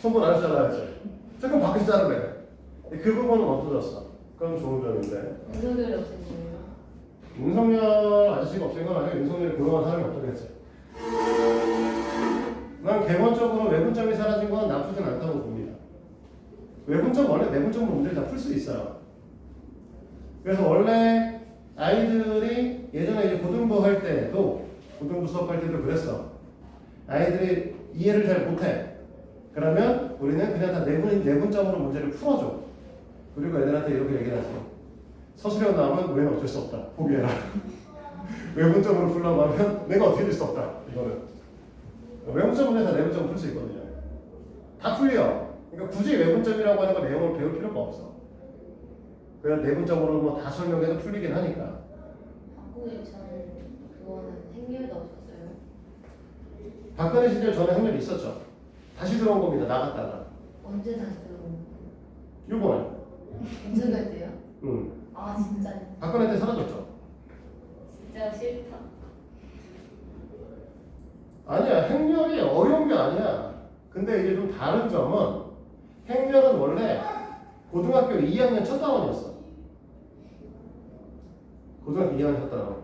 선분 안에서 잘라야지. 조금 밖에서 자르래. 그 부분은 없어졌어. 그건 좋은 점인데. 윤석열이 없앤 거예요. 윤석열 아저씨가 없앤 건 아니고 윤석열이 그동안 사람이 없었겠지. 난 개론적으로 외분점이 사라진 건 나쁘진 않다고 봅니다. 외분점 원래 내분점 문제를 다 풀 수 있어요. 그래서 원래 아이들이 예전에 이제 고등부 할 때도 고등부 수업할 때도 그랬어. 아이들이 이해를 잘 못해. 그러면 우리는 그냥 다 내분점으로 문제를 풀어줘. 그리고 애들한테 이렇게 얘기하죠. 서술형 나오면 우리는 어쩔 수 없다. 포기해라. 외분점으로 풀려고 하면 내가 어떻게 될 수 없다. 이거는. 외분점 문제 다 내분점 풀 수 있거든요. 다 풀려. 그러니까 굳이 외분점이라고 하는 거 내용을 배울 필요가 없어. 그냥 내분점으로 뭐 다 설명해도 풀리긴 하니까. 한국에 저는 그거는 행렬도 없었어요. 박근혜 시절 전에 행렬이 있었죠. 다시 들어온 겁니다. 나갔다가. 언제 다시 들어온 요번에. 윤석열 때요? 응. 아 진짜 박근혜 때 사라졌죠. 진짜 싫다. 아니야. 행렬이 어려운 게 아니야. 근데 이제 좀 다른 점은 행렬은 원래 고등학교 2학년 첫 단원이었어. 고등학교 2학년 첫 단원.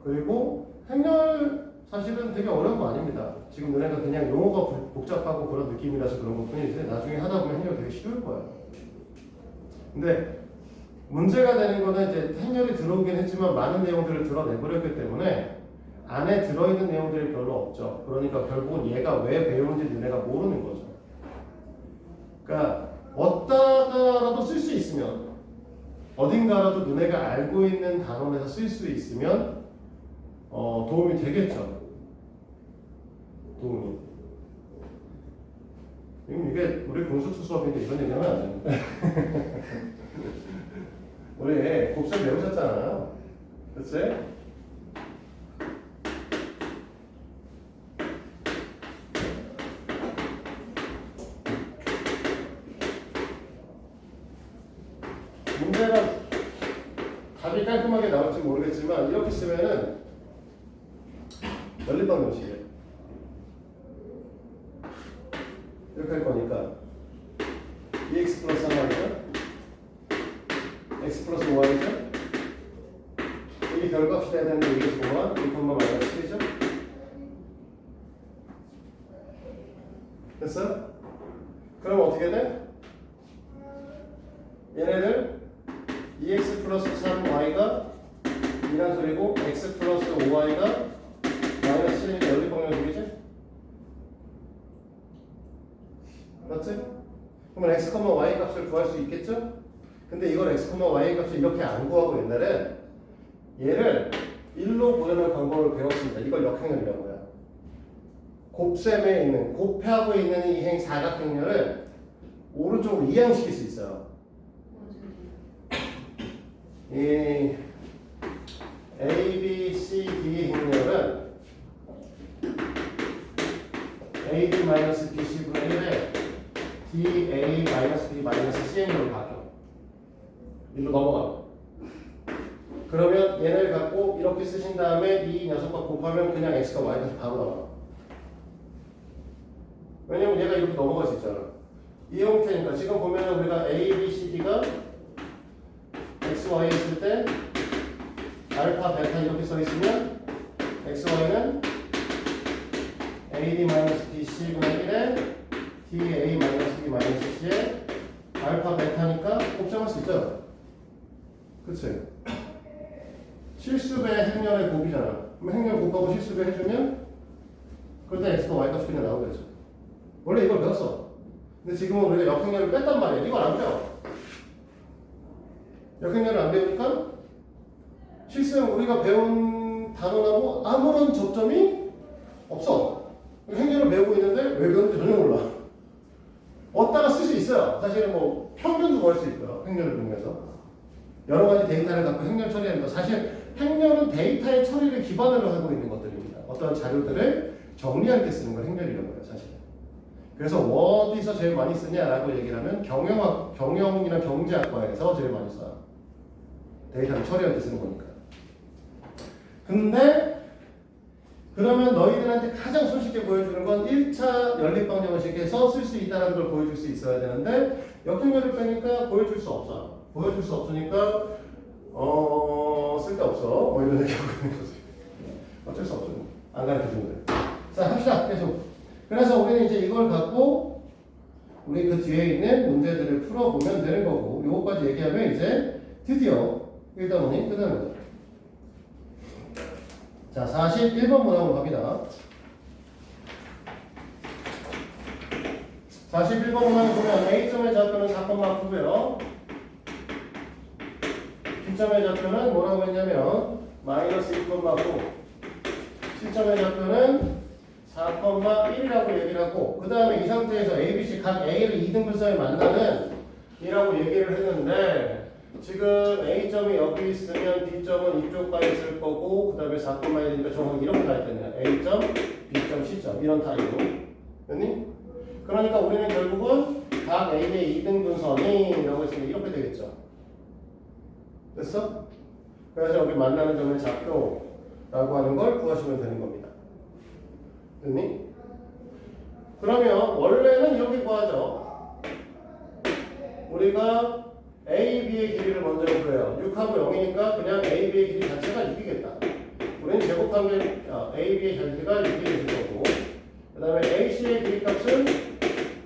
그리고 행렬 사실은 되게 어려운 거 아닙니다. 지금 너네가 그냥 용어가 복잡하고 그런 느낌이라서 그런 것 뿐이지 나중에 하다 보면 행렬 되게 쉬울 거야. 근데 문제가 되는 거는 이제 행렬이 들어오긴 했지만 많은 내용들을 드러내버렸기 때문에 안에 들어있는 내용들이 별로 없죠. 그러니까 결국은 얘가 왜 배우는지 너네가 모르는 거죠. 그러니까 어디다가라도 쓸 수 있으면 어딘가라도 너네가 알고 있는 단원에서 쓸 수 있으면 도움이 되겠죠. 도움이. 이게 우리 공수투 수업인데 이런 얘기하면 안 되는데. 우리 곱셈 배우셨잖아요. 그치? 문제가 답이 깔끔하게 나올지 모르겠지만 이렇게 쓰면은 연립 방정식이에요. 이렇게 할 거니까 2x 플러스 3y죠? x 플러스 5y죠? 이게 결과값이 돼야 되는데 이게 5와 1콤마 마이너스 7이죠? 됐어? 그럼 어떻게 돼? 얘네들 2x 플러스 3y가 이란 소리고 x 플러스 5y가 마이너스 7이니까 연립 방정식이지? 맞지? 그러면 x, y 값을 구할 수 있겠죠? 근데 이걸 x, y 값을 이렇게 안 구하고 옛날에 얘를 1로 보내는 방법을 배웠습니다. 이걸 역행렬이라고 해요. 곱셈에 있는, 곱하고 있는 이 행 사각행렬을 오른쪽으로 이항시킬 수 있어요. 이 A, B, C, D 행렬은 AD-BC분의 1에 DA-B-C 행렬로 바뀌어. 일로 넘어가. 그러면 얘를 갖고 이렇게 쓰신 다음에 이 녀석과 곱하면 그냥 x가 y가 바로 나와. 왜냐면 얘가 이렇게 넘어갈 수 있잖아. 이 형태니까 지금 보면은 우리가 A, B, C, D가 x, y 했을 때 알파, 베타 이렇게 써 있으면 x, y는 AD-BC분의 1에 DA-B-C에 알파, 베타니까 곱셈할 수 있잖아. 그치? 실수배 행렬의 곱이잖아. 그럼 행렬 곱하고 실수배 해주면 그때 x가 y 값이 그냥 나오겠죠. 원래 이걸 배웠어. 근데 지금은 우리가 역행렬을 뺐단 말이야. 이걸 안 배워. 역행렬을 안 배우니까 실수는 우리가 배운 단원하고 아무런 접점이 없어. 행렬을 배우고 있는데 왜 배우는지 전혀 몰라. 얻다가 쓸 수 있어요. 사실은 뭐 평균도 구할 수 있고요. 행렬을 이용해서 여러 가지 데이터를 갖고 행렬 처리하는 거. 사실 행렬은 데이터의 처리를 기반으로 하고 있는 것들입니다. 어떤 자료들을 정리할 때 쓰는 걸 행렬이라고 해요. 사실. 그래서 어디서 제일 많이 쓰냐라고 얘기를 하면 경영이나 경제학과에서 제일 많이 써요. 데이터를 처리할 때 쓰는 거니까. 근데 그러면 너희들한테 가장 손쉽게 보여주는 건 1차 연립방정식에서 쓸 수 있다는 걸 보여줄 수 있어야 되는데 역행렬을 빼니까 보여줄 수 없어. 보여줄 수 없으니까 쓸데없어. 뭐 이런 생각이 드는 거지. 어쩔 수 없죠. 안 가르쳐주는데. 자, 합시다. 계속. 그래서 우리는 이제 이걸 갖고 우리 그 뒤에 있는 문제들을 풀어보면 되는 거고 요거까지 얘기하면 이제 드디어 1단원이 끝나는 거죠. 자, 41번 문항으로 갑니다. 41번 문항에 보면 A점의 좌표는 4,9고요. B점의 좌표는 뭐라고 했냐면 마이너스 1,9, C점의 좌표는 4,1이라고 얘기를 하고 그 다음에 이 상태에서 A, B, C 각 A를 2등분선에 만나는 이라고 얘기를 했는데 지금 A점이 여기 있으면 B점은 이쪽 가 있을 거고 그 다음에 4,1이니까 정확히 이렇게 가 있겠네요. A점, B점, C점 이런 타입으로 됐니? 그러니까 우리는 결국은 각 A의 2등분선이 라고 했으면 이렇게 되겠죠. 됐어? 그래서 여기 만나는 점의 좌표라고 하는 걸 구하시면 되는 겁니다. 됐니? 그러면 원래는 이렇게 구하죠. 우리가 A, B의 길이를 먼저 구해요. 6하고 0이니까 그냥 A, B의 길이 자체가 6이겠다. 우리는 제곱한 게 A, B의 길이가 6이 되실 거고 그 다음에 A, C의 길이 값은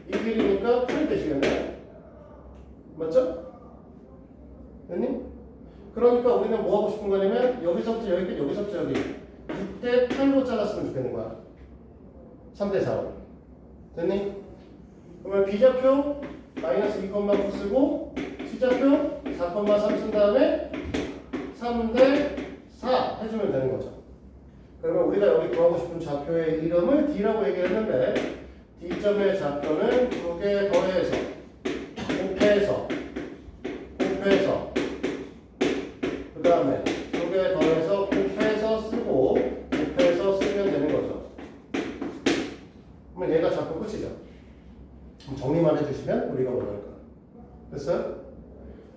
이 길이니까 8이 되시겠네. 맞죠? 됐니? 그러니까 우리는 뭐 하고 싶은 거냐면 여기서부터 여기까지 여기서부터 여기 6대 8로 잘랐으면 좋겠는 거야. 3대 4로. 됐니? 그러면 B좌표 마이너스 2,9 쓰고 C좌표 4,3 쓴 다음에 3대 4 해주면 되는 거죠. 그러면 우리가 여기 구하고 싶은 좌표의 이름을 D라고 얘기했는데 D점의 좌표는 2개 더해서 곱해서 그 다음에 2개 더해서 곱해서 쓰고 곱해서 쓰면 되는 거죠. 그러면 얘가 좌표 끝이죠. 정리만 해주시면 우리가 원하는 거. 됐어요?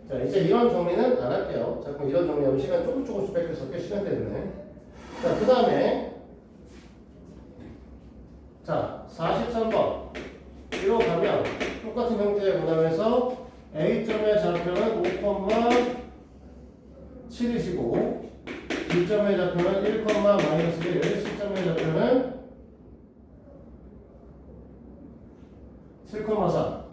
자, 이제 이런 정리는 안 할게요. 자, 그럼 이런 정리하면 시간 조금씩 뺏겨서 꽤 시간 때문에. 자, 그 다음에 자, 43번 뒤로 가면 똑같은 형태의 문항에서 A점의 좌표는 5,7이시고 B점의 좌표는 1,-1, C점의 좌표는 7,4.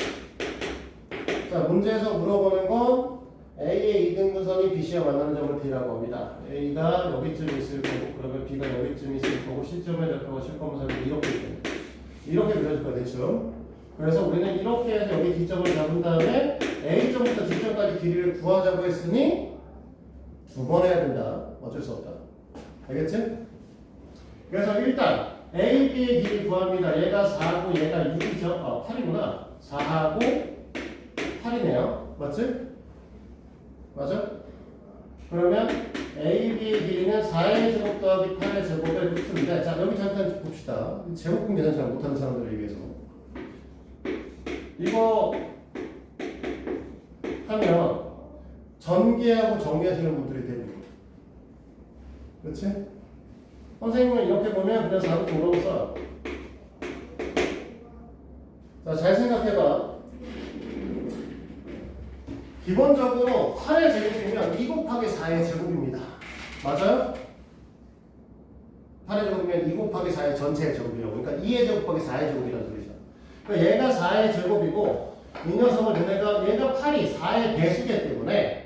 자, 문제에서 물어보는 건 A의 2등분선이 BC와 만나는 점을 D라고 합니다. A가 여기쯤 있을 거고, 그러면 B가 여기쯤 있을 거고, C점의 좌표가 7,4이 이렇게 됩니다. 이렇게 그려줄 거야, 대충. 그래서 우리는 이렇게 해서 여기 D점을 잡은 다음에 A점부터 D점까지 길이를 구하자고 했으니 두 번 해야 된다. 어쩔 수 없다. 알겠지? 그래서 일단 A, B의 길이 구합니다. 얘가 4고 얘가 6이죠. 8이구나. 4하고 8이네요. 맞지? 맞아? 그러면 A, B의 길이는 4의 제곱 더하기 8의 제곱의 루트인데 자, 여기 잠깐 봅시다. 제곱분 계산 잘 못하는 사람들을 위해서 이거 하면 전개하고 정리하시는 분들이 대부분. 그렇지? 선생님은 이렇게 보면 그냥 4부터 오라고 써. 자, 잘 생각해봐. 기본적으로 8의 제곱이면 2 곱하기 4의 제곱입니다. 맞아요? 8의 제곱이면 2 곱하기 4의 전체의 제곱이라고. 그러니까 2의 제곱 곱하기 4의 제곱이라는 소리죠. 그러니까 얘가 4의 제곱이고 이 녀석을 얘가 8이 4의 배수기 때문에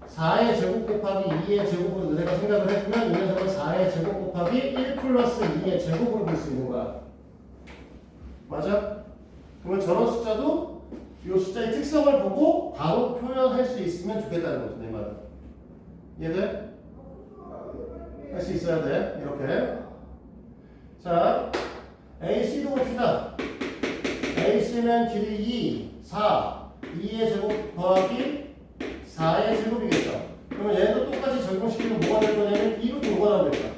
4의 제곱 곱하기 2의 제곱으로 내가 생각을 해주면 이 녀석은 4의 제곱 곱하기 1 플러스 2의 제곱으로 볼 수 있는 거야. 맞아? 그러면 저런 숫자도 이 숫자의 특성을 보고 바로 표현할 수 있으면 좋겠다는 거죠. 내 말은. 이해돼? 할 수 있어야 돼. 이렇게. 자, A, C도 봅시다. AC면 길이 2, 4, 2의 제곱 더하기 4의 제곱이겠죠. 그러면 얘도 똑같이 적용시키면 뭐가 될 거냐면 2로 동반하면 될까?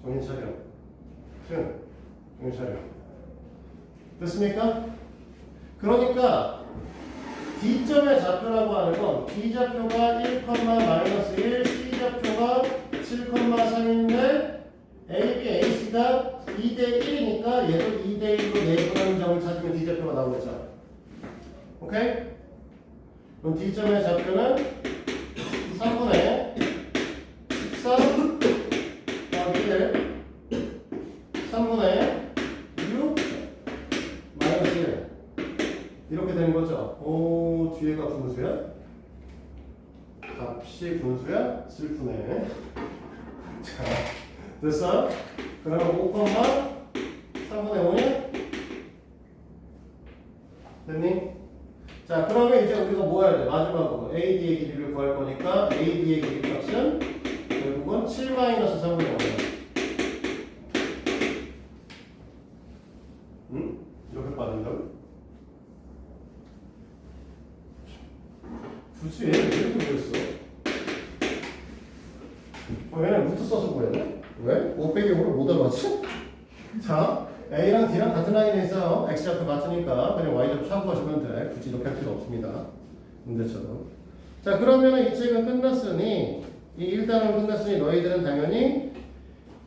정신 차려. 정신 차려. 됐습니까? 그러니까 D점의 좌표라고 하는 건 B좌표가 1,-1, C좌표가 7,3인데 AB, AC가 2대 1이니까 얘도 2대 1로 내분하는 점을 찾으면 D좌표가 나오겠죠. 오케이? 그럼 D점의 좌표는 3분의 14 더하기 1 3분의 6 마이너스 1 이렇게 되는 거죠. 오, 뒤에가 분수야? 값이 분수야? 슬프네. 자, 됐어? 그러면 5, 3분의 5냐? 됐니? 자, 그러면 이제 우리가 뭐 해야 돼? 마지막으로 AD의 길이를 구할 거니까 AD의 길이 값은 결국은 7-3분의 5야. 응? 이렇게 빠진다고? 굳이 얘는 왜 이렇게 보였어? 얘는 루트 써서 보였네? 왜? 5 빼기 5를 못 알아봤지? 자, A랑 D랑 같은 라인에 있어요. X좌표 같으니까 그냥 Y좌표 참고하시면 돼. 굳이 이렇게 할 필요 없습니다. 문제처럼. 자, 그러면은 이 책은 끝났으니, 이 1단은 끝났으니 너희들은 당연히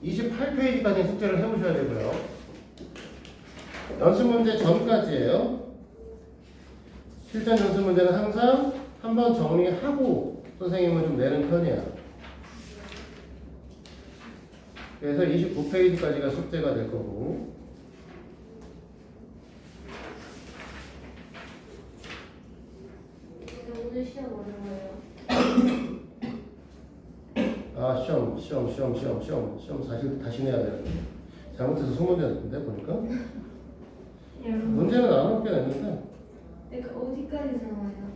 28페이지까지 숙제를 해보셔야 되고요. 연습 문제 전까지예요. 실전 연습 문제는 항상 한번 정리하고 선생님은 좀 내는 편이야. 그래서 29페이지까지가 숙제가 될 거고. 오늘 시험 어려워요. 아, 시험 사실 다시 내야 되는데 잘못해서 소문이 났는데 보니까 문제는 안 어렵게 냈는데 그러니까 어디까지 나와요?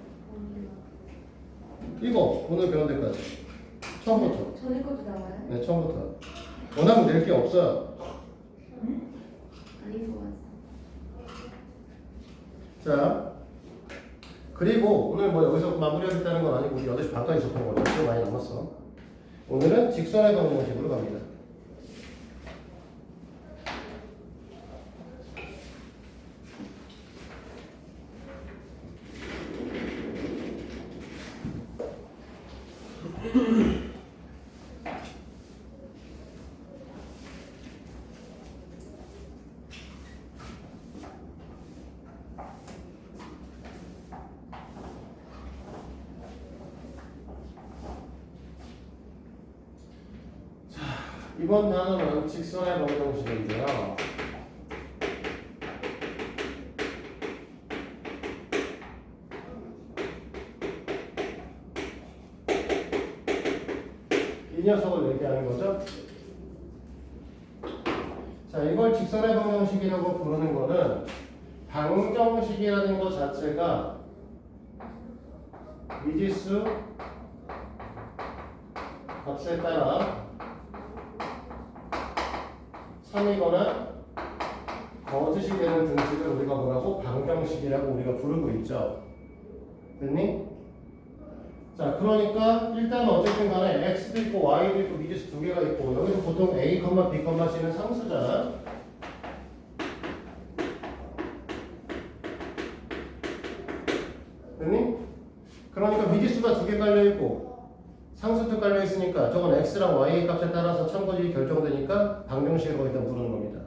이거 오늘 배운 데까지 처음부터. 전에 것도 나와요? 네, 처음부터. 워낙 낼 게 없어요. 아닌 것 같아요. 자, 그리고 오늘 뭐 여기서 마무리하겠다는 건 아니고 우리 8시 반까지 있었던 거죠. 시간 많이 남았어. 오늘은 직선의 방정식으로 갑니다. 이번 단어는 직선의 방정식인데요. 이 녀석을 얘기하는 거죠. 자, 이걸 직선의 방정식이라고 부르는 거는 방정식이라는 것 자체가 미지수 값에 따라 3이거나 거짓이 되는 등식을 우리가 뭐라고? 방정식이라고 우리가 부르고 있죠. 됐니? 자, 그러니까 일단 어쨌든 간에 x도 있고 y도 있고 미지수 두 개가 있고 여기서 보통 a, b, c는 상수잖아. 됐니? 그러니까 미지수가 두 개 깔려 있고 상수도 깔려 있으니까 저건 x랑 y 값에 따라서 참고식이 결정되니까 방정식으로 일단 부르는 겁니다.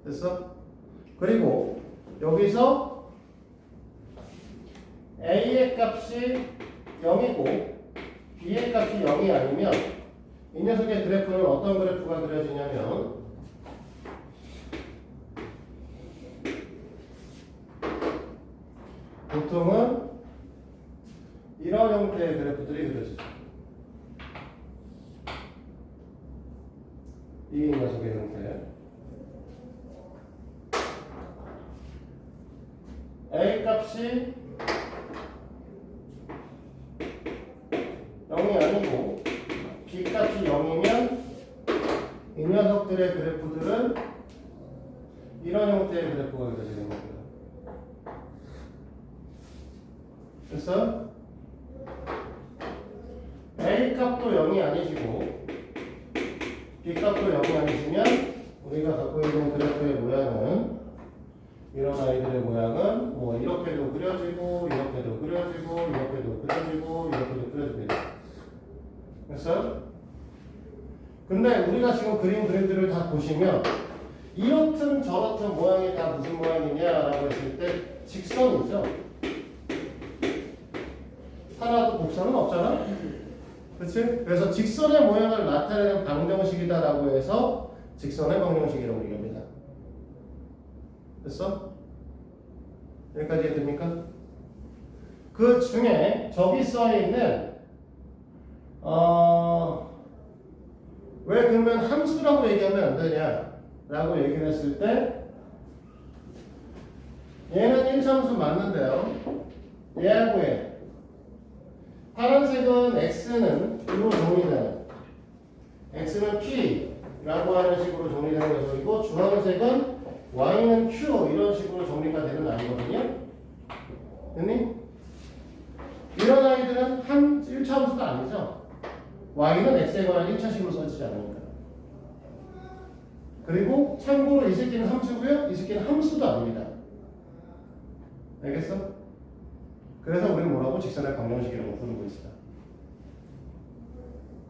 됐어? 그리고 여기서 a의 값이 0이고 b의 값이 0이 아니면 이 녀석의 그래프는 어떤 그래프가 그려지냐면 보통은 이런 형태의 그래프들이 그려지죠. 이 녀석의 형태. A 값이 0이 아니고 B 값이 0이면 이 녀석들의 그래프들은 이런 형태의 그래프가 그려지는 겁니다. 됐어? A 값도 0이 아니시고 B 값도 0이 아니시면 우리가 갖고 있는 그래프의 모양은 이런 아이들의 모양은 뭐 이렇게도 그려지고 이렇게도 그려지고 이렇게도 그려지고 이렇게도 그려집니다. 됐어? 근데 우리가 지금 그린 그림들을 다 보시면 이렇든 저렇든 모양이 다 무슨 모양이냐라고 했을 때 직선이죠. 하나도 곡선은 없잖아. 그렇지? 그래서 직선의 모양을 나타내는 방정식이다라고 해서 직선의 방정식이라고 얘기합니다. 됐어? 여기까지 됩니까? 그 중에 저기 써있는 왜 그러면 함수라고 얘기하면 안 되냐라고 얘기를 했을 때 얘는 1참수 맞는데요. 얘하고 얘 파란색은 x는 이로 정리되는 x는 p라고 하는 식으로 정리되는 녀석이고 주황색은 y는 q 이런 식으로 정리가 되는 아이거든요. 됐니? 이런 아이들은 1차 함수가 아니죠. y는 x에 관한 1차식으로 써지지 않으니까. 그리고 참고로 이 새끼는 함수고요. 이 새끼는 함수도 아닙니다. 알겠어? 그래서 우리는 뭐라고 직선의 방정식이라고 부르고 있어요.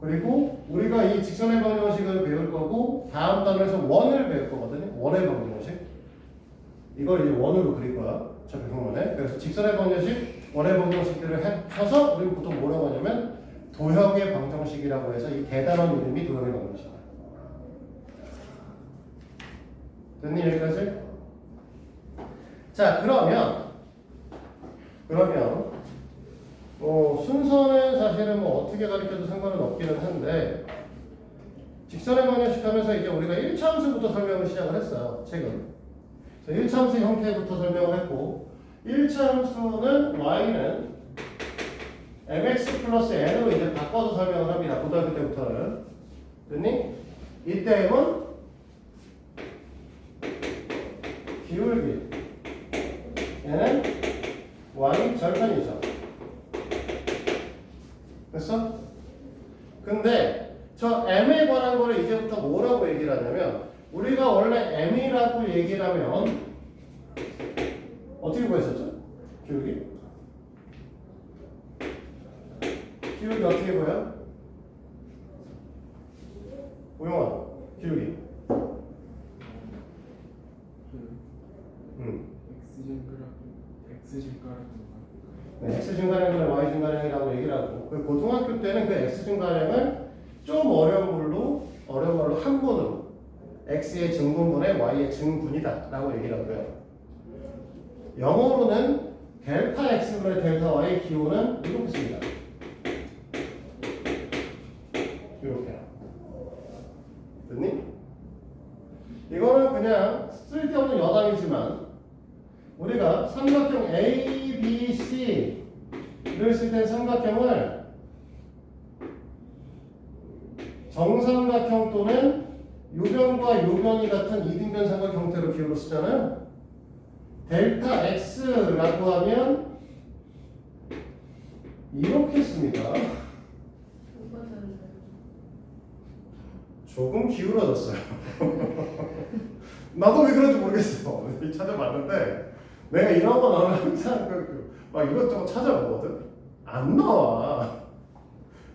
그리고 우리가 이 직선의 방정식을 배울 거고 다음 단원에서 원을 배울 거거든요. 원의 방정식. 이걸 이제 원으로 그릴 거야. 저 평면에. 그래서 직선의 방정식, 원의 방정식들을 해서 우리는 보통 뭐라고 하냐면 도형의 방정식이라고 해서 이 대단한 이름이 도형의 방정식이야. 됐니 여기까지? 자 그러면 순서는 사실은 뭐 어떻게 가르쳐도 상관은 없기는 한데 직선의 방정식 하면서 이제 우리가 1차함수부터 설명을 시작을 했어요. 최근 1차함수 형태부터 설명을 했고 1차함수는 y는 mx 플러스 n으로 이제 바꿔서 설명을 합니다. 고등학교 때부터는. 됐니? 이때 m은 기울기 얘는 y 절편이죠. 됐어? 근데 저 m에 관한 거를 이제부터 뭐라고 얘기를 하냐면 우리가 원래 m이라고 얘기를 하면 어떻게 구했었죠? 기울기? 기울기 어떻게 보여? 우영아 기울기 X 증가량인가? 네, X 증가량을 Y 증가량이라고 얘기를 하고 그 고등학교 때는 그 X 증가량을 좀 어려운 말로 한문으로 X의 증분분의 Y의 증분이다 라고 얘기를 하고요. 영어로는 델타 X분의 델타 Y의 기호는 이렇게 씁니다. 이렇게. 됐니? 이거는 그냥 쓸데없는 여담이지만 우리가 삼각형 A, B, C를 쓸 때 삼각형을 정삼각형 또는 요변과 요변이 같은 이등변 삼각 형태로 기호로 쓰잖아요. 델타 X라고 하면 이렇게 씁니다. 조금 기울어졌어요. 나도 왜 그런지 모르겠어. 찾아봤는데 내가 이런 거 나오면 항상 막 이것저것 찾아보거든. 안 나와.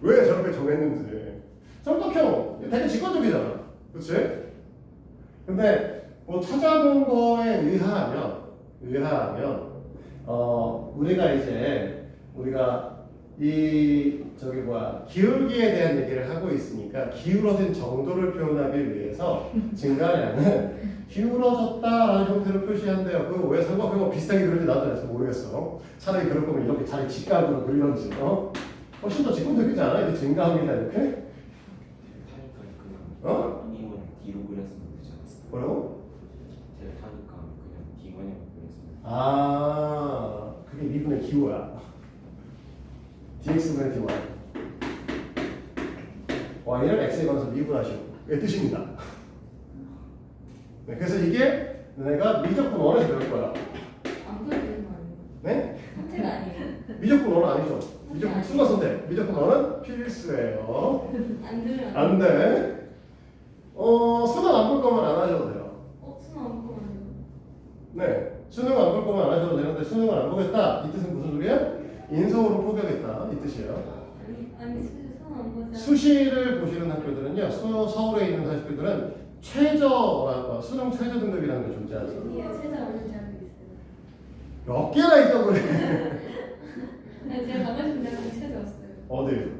왜 저렇게 정했는지. 삼각형 되게 직관적이잖아. 그렇지? 근데 뭐 찾아본 거에 의하면 우리가 이 기울기에 대한 얘기를 하고 있으니까 기울어진 정도를 표현하기 위해서 증가량은 기울어졌다라는 형태로 표시한대요. 그거 왜 삼각형과 비슷하게 그런지 나도 잘 모르겠어. 차라리 그럴 거면 이렇게 차라리 직각으로 그리던지. 훨씬 더 직관적이지 않아? 이게 증가합니다 이렇게. 이건 D로 그렸으면 되지 않았을까? 뭐라고? 델타니까 그냥 D만이 그렸으면. 아, 그게 미분의 기호야. dx분의 dy. y를 x에 관해서 미분하시고. 의 뜻입니다. 네, 그래서 이게 너네가 미적분 원에서 배울 거야. 안 보여주는 거 아니에요? 네? 선택 아니에요? 미적분 원은 아니죠. 미적분 수가 선택. 미적분 원은 필수예요. 안 들으면 안 돼. 수능 안 볼 거면 안 하셔도 돼요. 수능 안 보고 아니에요? 네. 수능 안 볼 거면 안 하셔도 되는데 수능을 안 보겠다. 이 뜻은 무슨 소리야? 인성으로 포기하겠다. 이 뜻이에요. 아니 수능 안 보자. 수시를 보시는 학교들은요. 서울에 있는 학교들은 최저, 수능 최저 등급이라는 게 존재하죠. 아니에요. 최저 어느 대학에 있어요? 몇 개나 있다고 그래. 네, 제가 가고 싶은 대학은 최저였어요. 어디?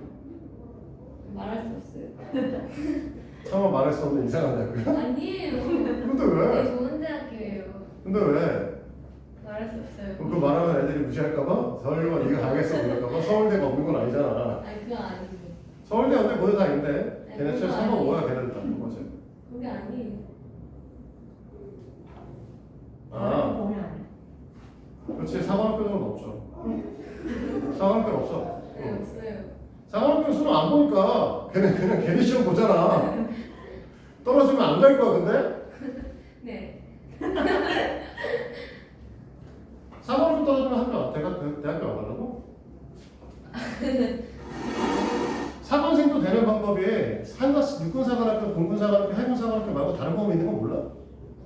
말할 수 없어요. 차마 말할 수 없는 이상한 대학교야? 아니에요. 근데 되게 왜? 좋은 대학교예요. 근데 왜? 말할 수 없어요. 그거 말하면 애들이 무시할까봐? 설마 네가 가겠어 그럴까봐? 서울대가 없는 건 아니잖아. 아니 그거 아니에요. 서울대 근데 모두 다 있는데 아니, 걔네 그거 3번 아니에요. 5야 걔네들 다 똑같이. 그게 아니에요. 아 보면 안 돼. 그렇지 4번 학교는 없죠. 4번 학교는 없어. 네 없어요. 4번 학교는 수능 안 보니까 걔네 그냥 걔네 시험 보잖아. 떨어지면 안 갈 거야 근데? 네. 4번 학교 떨어지면 학교 대학교 안 가려고? 4번생도 되는 방법이 육군사관학교, 공군사관학교, 해군사관학교 말고 다른 방법이 있는 거 몰라?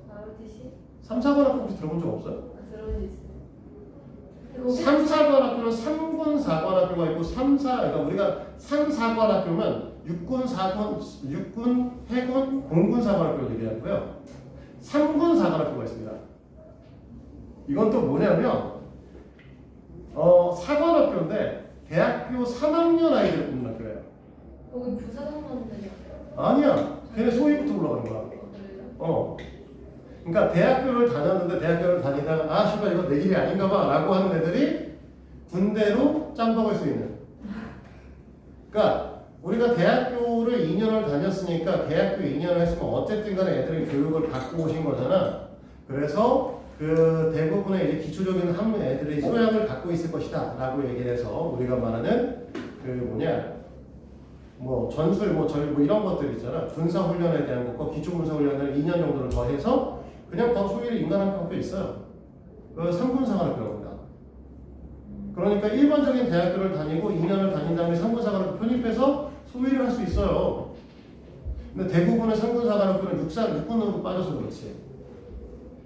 마루티시? 3, 4관학교 혹시 들어본 적 없어요? 들어본 적 있어요. 3, 4관학교는 3군 4관학교가 있고 3, 4, 그러니까 우리가 3, 4관학교면 육군, 4군, 육군, 해군, 공군 4관학교를 얘기하고요. 3군 4관학교가 있습니다. 이건 또 뭐냐면 4관학교인데 대학교 3학년 아이들을 뽑는 학교예요. 거기 부사관만 되죠? 아니야. 걔네 소위부터 올라가는 거야. 그래요? 그러니까 대학교를 다녔는데 대학교를 다니다가 아 씨발 이거 내 길이 아닌가 봐 라고 하는 애들이 군대로 짬박을 수 있는. 그러니까 우리가 대학교를 2년을 다녔으니까 대학교 2년을 했으면 어쨌든 간에 애들이 교육을 받고 오신 거잖아. 그래서 그 대부분의 이제 기초적인 학문 애들이 소양을 갖고 있을 것이다 라고 얘기를 해서 우리가 말하는 그 뭐냐 뭐 전술 뭐 이런 것들 있잖아. 군사훈련에 대한 것과 기초군사훈련을 2년 정도를 더해서 그냥 더 소위를 인간한 학교 있어요. 그 상군사관학교라고 합니다. 그러니까 일반적인 대학교를 다니고 2년을 다닌 다음에 상군사관학교 편입해서 소위를 할 수 있어요. 근데 대부분의 상군사관학교는 육군으로 빠져서 그렇지.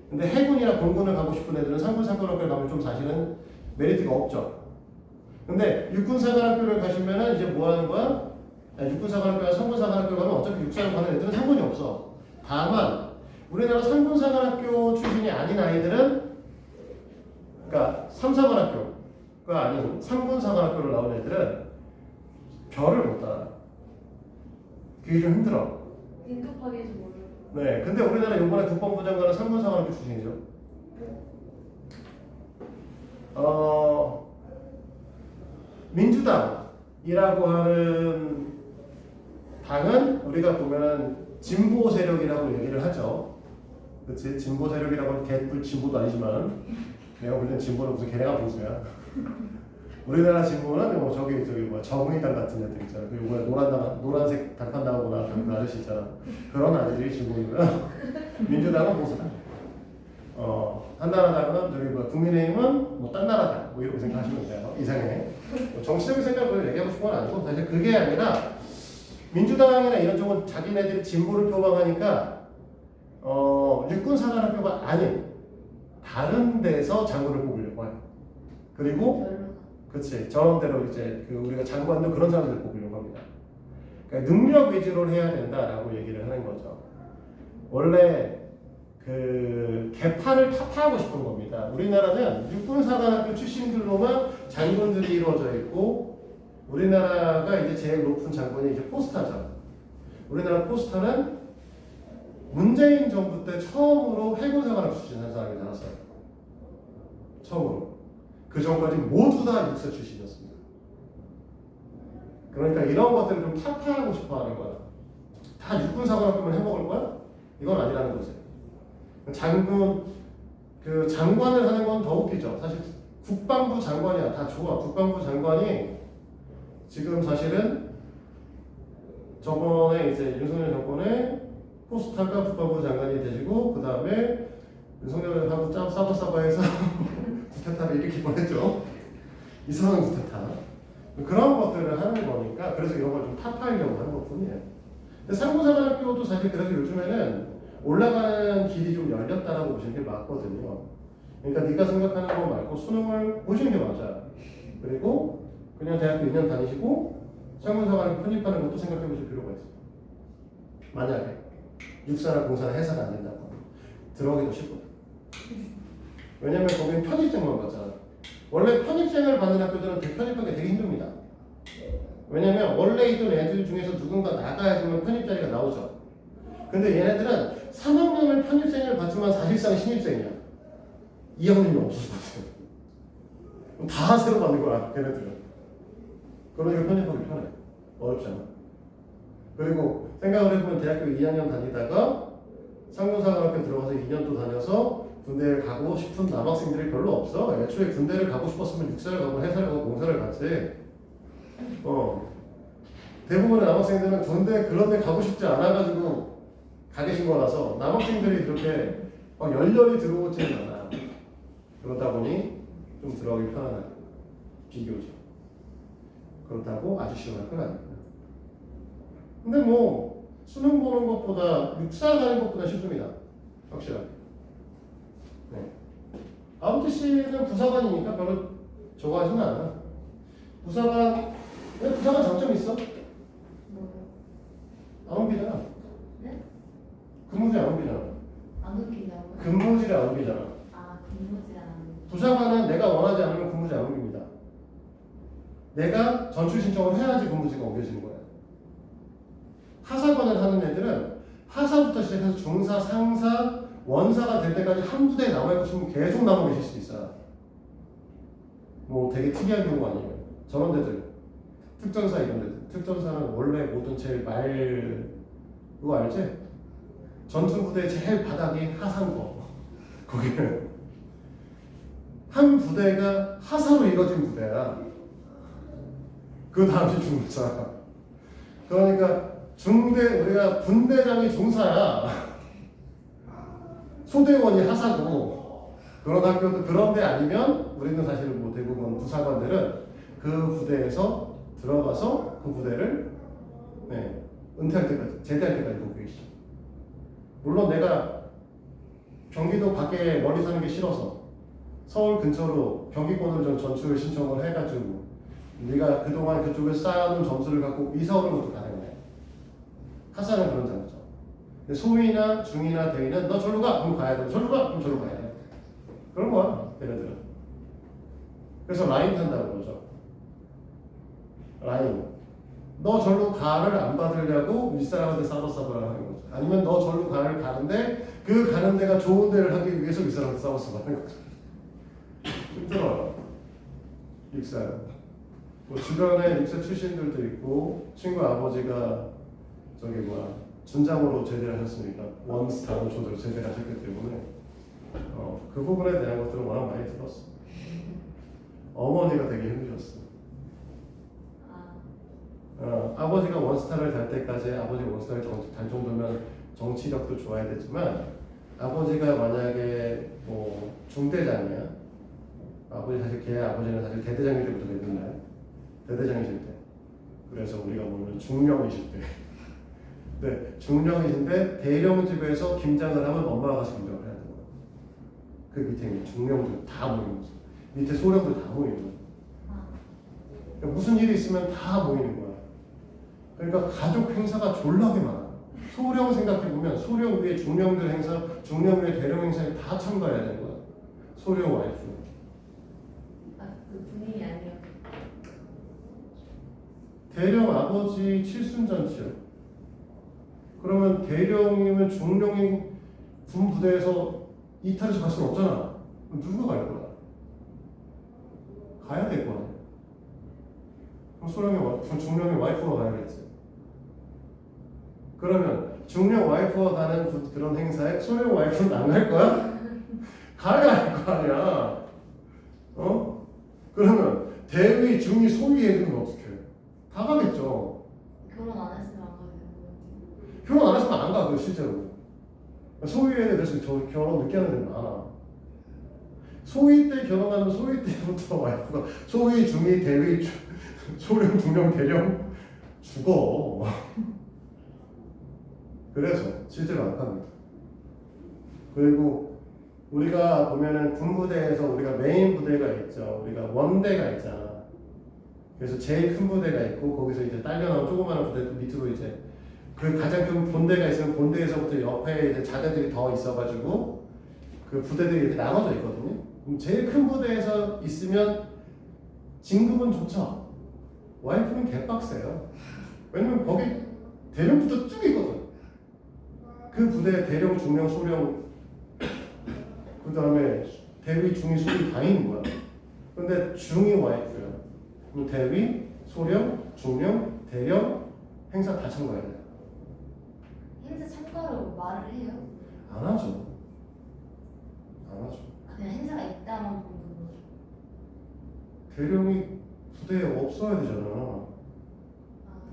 근데 해군이나 공군을 가고 싶은 애들은 상군사관학교를 가면 좀 사실은 메리트가 없죠. 근데 육군사관학교를 가시면은 이제 뭐 하는 거야? 육군사관학교나 상군사관학교 가면 어차피 육사를 가는 애들은 상관이 없어. 다만 우리나라 상군사관학교 출신이 아닌 아이들은 그러니까 3, 4관학교가 아닌 상군사관학교를 나온 애들은 별을 못 따라. 그게 좀 힘들어. 긴급하게 좀 어려워요. 네, 근데 우리나라 이번에 국방부 장관은 상군사관학교 출신이죠. 민주당이라고 하는 당은 우리가 보면 진보 세력이라고 얘기를 하죠. 그렇지? 진보 세력이라고 개뿔 진보도 아니지만 내가 볼 땐 진보는 무슨 걔네가 보수야. 우리나라 진보는 뭐 저기 뭐 정의당 같은 애들 있잖아. 그 이번에 노란색 단판 나오고 나왔던 그 아저씨 있잖아. 그런 아이들이 진보이고요. 민주당은 보수당. 한나라당은 저기 뭐 국민의힘은 뭐 딴 나라당 뭐 이렇게 생각하시면 돼요. 이상해. 뭐 정치적인 생각을 얘기하고 싶은 건 아니고 사실 그게 아니라 민주당이나 이런 쪽은 자기네들이 진보를 표방하니까 육군사관학교가 아닌 다른 데서 장군을 뽑으려고 해요. 그리고 그렇지 저런대로 이제 그 우리가 장관도 그런 사람들 뽑으려고 합니다. 그러니까 능력 위주로 해야 된다라고 얘기를 하는 거죠. 원래 그 계파를 타파하고 싶은 겁니다. 우리나라는 육군사관학교 출신들로만 장군들이 이루어져 있고 우리나라가 이제 제일 높은 장군이 이제 포스타죠. 우리나라 포스타는 문재인 정부 때 처음으로 해군사관학교 출신 한 사람이 나왔어요. 처음으로. 그 전까지 모두 다 육사 출신이었습니다. 그러니까 이런 것들을 좀 타파하고 싶어 하는 거야. 다 육군사관학교만 해먹을 거야? 이건 아니라는 거지. 그 장관을 하는 건 더 웃기죠. 사실 국방부 장관이야. 다 좋아. 국방부 장관이 지금 사실은 저번에 이제 윤석열 정권에 포스타가 국방부 장관이 되시고 그 다음에 윤석열하고 짬 싸바싸바해서 구태타를 일으킬 뻔했죠. 이상한 구태타. 그런 것들을 하는 거니까 그래서 이런 걸 좀 타파하려고 하는 것뿐이에요. 근데 상고사관학교도 사실 그래서 요즘에는 올라가는 길이 좀 열렸다라고 보시는 게 맞거든요. 그러니까 네가 생각하는 거 말고 수능을 보시는 게 맞아. 그리고 그냥 대학교 2년 다니시고 상고사관학교 편입하는 것도 생각해 보실 필요가 있어요. 만약에 육사나 공사나 해사가 안 된다고 하면 들어가기도 쉽거든. 왜냐면 거기는 편입생만 받잖아. 원래 편입생을 받는 학교들은 편입하기 되게 힘듭니다. 왜냐면 원래 있던 애들 중에서 누군가 나가야지만 편입 자리가 나오죠. 근데 얘네들은 3학년을 편입생을 받지만 사실상 신입생이야. 2학년이 없었거든. 다 새로 받는 거야, 걔네들은. 그러니까 편입하기 편해. 어렵잖아. 그리고 생각을 해보면 대학교 2학년 다니다가 상공사관학교 들어가서 2년 또 다녀서 군대를 가고 싶은 남학생들이 별로 없어. 애초에 군대를 가고 싶었으면 육사를 가고 해사를 가고 공사를 갔지. 대부분의 남학생들은 군대 그런 데 가고 싶지 않아가지고 가 계신 거라서 남학생들이 그렇게 열렬히 들어오지는 않아. 그러다 보니 좀 들어가기 편안한 비교죠. 그렇다고 아주 시원할 건 아니에요. 근데 뭐 수능 보는 것보다 육사 가는 것보다 쉽습니다. 확실하게. 네. 아무튼 씨는 부사관이니까 별로 좋아하지는 않아. 부사관 장점 있어? 뭐요? 안 옮기잖아. 네? 근무지 안 옮기잖아. 안 웃긴다고요? 근무지를 안 옮기잖아. 아 근무지랑 부사관은 내가 원하지 않으면 근무지 안 옮깁니다. 내가 전출 신청을 해야지 근무지가 옮겨지는 거야. 하사관을 하는 애들은 하사부터 시작해서 중사, 상사, 원사가 될 때까지 한 부대에 남아있고 싶으면 계속 남아 계실 수 있어요. 뭐 되게 특이한 경우 아니에요. 저런 데들, 특전사 이런 데들. 특전사는 원래 모든 제일 그거 알지? 전투부대 제일 바닥이 하사인 거기는 한 부대가 하사로 이루어진 부대야. 그 다음이 중사. 그러니까 우리가 분대장이 중사야. 소대원이 하사고. 그런 학교도 그런데 아니면 우리는 사실 뭐 대부분 부사관들은 그 부대에서 들어가서 그 부대를 은퇴할 때까지, 제대할 때까지 거기 계시죠. 물론 내가 경기도 밖에 멀리 사는 게 싫어서 서울 근처로 경기권을 좀 전출 신청을 해가지고 네가 그동안 그쪽에 쌓아놓은 점수를 갖고 이사 오는 것도 가능해. 하사는 그런 장점. 근데 소위나 중이나 대위는 너 절로 가! 그럼 가야 돼. 절로 가! 그럼 절로 가야 돼. 그런 거야, 얘네들은. 그래서 라인 탄다고 그러죠. 라인. 너 절로 가를 안 받으려고 윗사람한테 싸워싸워를 하는 거죠. 아니면 너 절로 가를 가는데 그 가는 데가 좋은 데를 하기 위해서 윗사람한테 싸워싸워 하는 거죠. 힘들어요. 육사는. 뭐 주변에 육사 출신들도 있고 친구 아버지가 준장으로 제대를 하셨으니까 원스타로 조대로 제대를 하셨기 때문에 그 부분에 대한 것들은 워낙 많이 들었어. 어머니가 되게 힘드셨어. 아버지가 원스타를 달 때까지 아버지가 원스타를 달 정도면 정치력도 좋아야 되지만 아버지가 만약에 뭐 중대장이야. 걔 아버지는 사실 대대장일 때부터 됐는데 대대장이실 때. 그래서 우리가 보면 중령이실 때. 네, 중령이신데 대령집에서 김장을 하면 엄마가 가서 김장을 해야 되는 거야. 그 밑에 있는 중령들 다 모이는 거지. 밑에 소령들 다 모이는 거야. 그러니까 무슨 일이 있으면 다 모이는 거야. 그러니까 가족 행사가 졸라게 많아. 소령 생각해보면 소령 위에 중령들 행사, 중령 위에 대령 행사에 다 참가해야 되는 거야. 소령 와이프. 그 분이 아니에요. 대령 아버지 칠순잔치요. 그러면 대령이면 중령이 군 부대에서 이탈해서 갈 수는 없잖아. 그럼 누가 갈 거야? 가야 될 거 아니야. 그럼 중령의 와이프가 가야겠지. 그러면 중령 와이프가 가는 그런 행사에 소령 와이프는 안 갈 거야? 가야 할 거 아니야. 그러면 대위, 중위, 소위 애들은 어떻게 해? 다 가겠죠. 결혼 안 했으면 안 가도 되는 거예요. 결혼 안 했으면 안 가, 실제로. 소위 애들 그래서 저 결혼 늦게 하는 애들 많아. 소위 때 결혼하면 소위 때부터 와이프가 소위, 중위, 대위, 소령, 중령, 대령 죽어. 그래서 실제로 안 합니다. 그리고 우리가 보면은 군부대에서 우리가 메인 부대가 있죠. 우리가 원대가 있잖아. 그래서 제일 큰 부대가 있고 거기서 이제 딸려나온 조그마한 부대 밑으로 이제 그 가장 큰 본대가 있으면 본대에서부터 옆에 이제 자대들이 더 있어가지고 그 부대들이 이렇게 나눠져 있거든요. 그럼 제일 큰 부대에서 있으면 진급은 좋죠. 와이프는 개빡세요. 왜냐면 거기 대령부터 쭉 있거든. 그 부대에 대령, 중령, 소령, 그 다음에 대위, 중위, 소위 다 있는 거야. 근데 중위 와이프야. 그럼 대위, 소령, 중령, 대령, 행사 다 참가해야 돼. 행사 참가로 말을 해요? 안 하죠. 안 하죠. 그냥 행사가 있다만 보는 대령이 부대에 없어야 되잖아.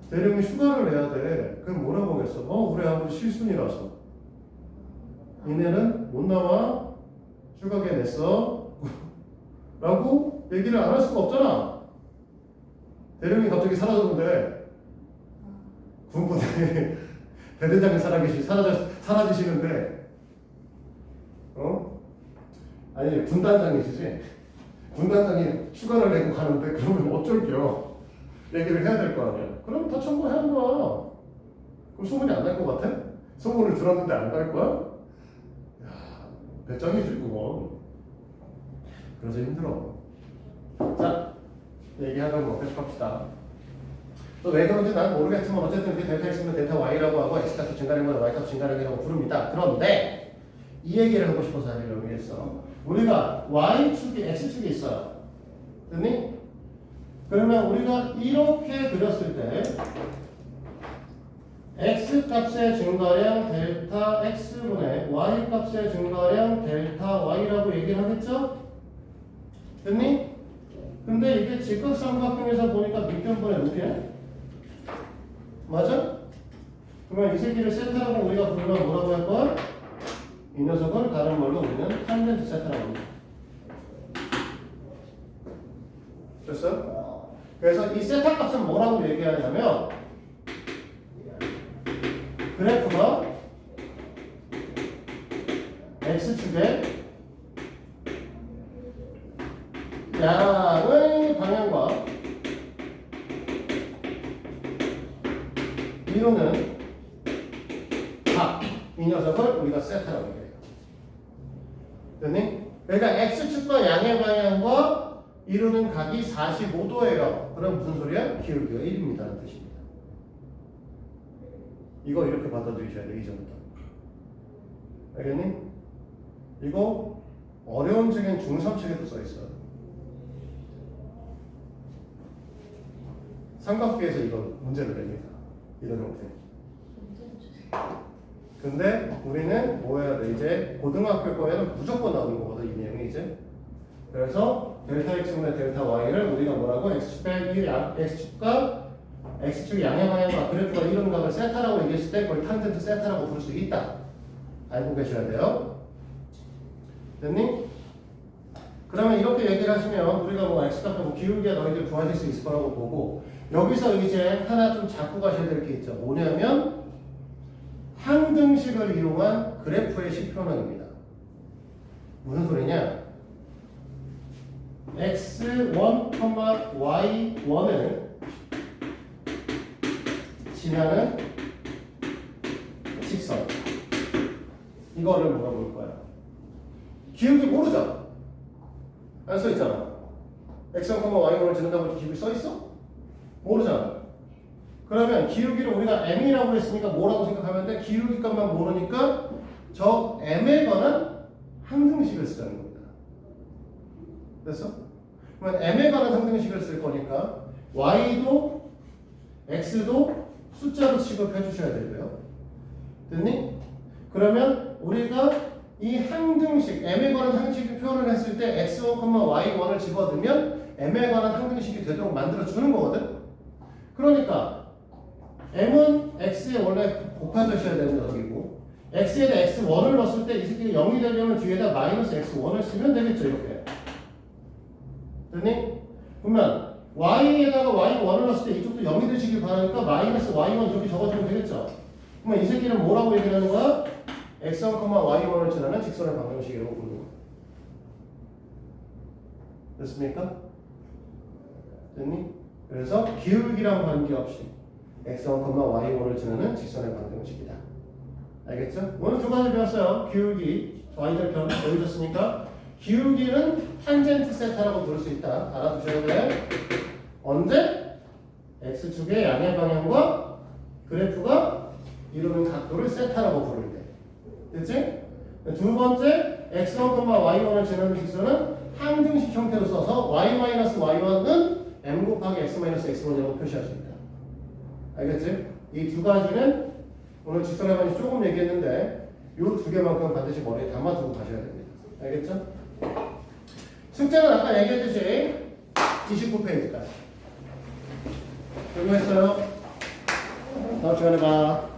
대령이 휴가를 내야 돼. 그럼 뭐라고 하겠어? 우리 아버지 실순이라서. 니네는 못 나와. 휴가계 냈어. 라고 얘기를 안 할 수가 없잖아. 대령이 갑자기 사라졌는데 군부대 대대장이 사라지시는데 아니 군단장이시지. 군단장이 휴가를 내고 가는데 그러면 어쩔겨. 얘기를 해야 될 거 아니야. 그럼 다 청구해야 하는 거야. 그럼 소문이 안 날 것 같아? 소문을 들었는데 안 갈 거야? 야, 배짱이지 그건. 그래서 힘들어. 자, 얘기하던 거 계속 합시다. 또 왜 그런지 난 모르겠지만 어쨌든 그 델타 x는 델타 y라고 하고 x값이 증가하는 건 y값 증가하는 거라고 부릅니다. 그런데 이 얘기를 하고 싶어서 하려고 했어. 우리가 y축이 x축이 있어요. 됐니? 그러면 우리가 이렇게 그렸을 때 x값의 증가량 델타 x분의 y값의 증가량 델타 y라고 얘기를 하겠죠? 됐니? 근데 이게 직각삼각형에서 보니까 밑변분의 루트야? 맞아? 그러면 이 새끼를 세타라고 우리가 부르면 뭐라고 할 거야? 이 녀석을 다른 말로 우리는 탄젠트 세타라고 합니다. 됐어? 그래서 이 세타 값은 뭐라고 얘기하냐면 그래프가 x축의 양의 방향과 이루는 각, 이 녀석을 우리가 세타라고 얘기해요. 됐니? 그러니까 x축과 양의 방향과 이루는 각이 45도예요. 그럼 무슨 소리야? 기울기가 1입니다라는 뜻입니다. 이거 이렇게 받아들이셔야 돼, 이전부터. 알겠니? 이거 어려운 책엔 중3 책에도 써있어요. 삼각비에서 이거 문제를 냅니다. 이런 형태. 근데 우리는 뭐 해야 돼? 이제 고등학교 거에는 무조건 나오는 거거든, 이 내용이 이제. 그래서 델타 x분의 델타 y를 우리가 뭐라고? x축과 x축 양의 방향과 그래프가 이루는 각을 세타라고 얘기했을 때 그걸 탄젠트 세타라고 부를 수 있다. 알고 계셔야 돼요. 됐니? 그러면 이렇게 얘기를 하시면 우리가 뭐 x값과 뭐 기울기가 너희들 구하실 수 있을 거라고 보고 여기서 이제 하나 좀 잡고 가셔야 될 게 있죠. 뭐냐면 항등식을 이용한 그래프의 식표현입니다. 무슨 소리냐? x1, y1을 지나는 직선 이거를 물어볼 거야. 기울기 모르죠? 안 써있잖아. x1, y1을 지난다고 기울기 써있어? 모르잖아. 그러면 기울기를 우리가 m이라고 했으니까 뭐라고 생각하면 돼? 기울기 값만 모르니까 저 m에 관한 항등식을 쓰자는 겁니다. 됐어? 그러면 m에 관한 항등식을 쓸 거니까 y도 x도 숫자로 취급해 주셔야 되고요. 됐니? 그러면 우리가 이 항등식, m에 관한 항등식 표현을 했을 때 x1, y1을 집어넣으면 m에 관한 항등식이 되도록 만들어 주는 거거든? 그러니까 m은 x에 원래 곱해주셔야 되는 녀석이고 x에다 x1을 넣었을 때 이 새끼가 0이 되려면 뒤에다 마이너스 x1을 쓰면 되겠죠, 이렇게. 됐니? 그러면 y에다가 y1을 넣었을 때 이쪽도 0이 되시길 바라니까 마이너스 y1 이렇게 적어주면 되겠죠. 그러면 이 새끼는 뭐라고 얘기를 하는 거야? x1, y1을 지나는 직선의 방정식이라고 부르는 거야. 됐습니까? 됐니? 그래서 기울기랑 관계없이 x1, y1을 지나는 직선의 방정식이다. 알겠죠? 오늘 두 가지 배웠어요. 기울기, y절편 보여줬으니까 기울기는 탄젠트 세타라고 부를 수 있다. 알아두셔야 돼. 언제? x축의 양의 방향과 그래프가 이루는 각도를 세타라고 부를 때. 됐지? 두 번째, x1, y1을 지나는 직선은 항등식 형태로 써서 y-y1은 m 곱하기 x-x1이라고 표시할 수 있다. 알겠지? 이 두 가지는 오늘 직선의 방식 조금 얘기했는데 이 두 개만큼 반드시 머리에 담아두고 가셔야 됩니다. 알겠죠? 숙제는 아까 얘기했듯이 29페이지까지. 수고했어요. 다음 시간에 봐.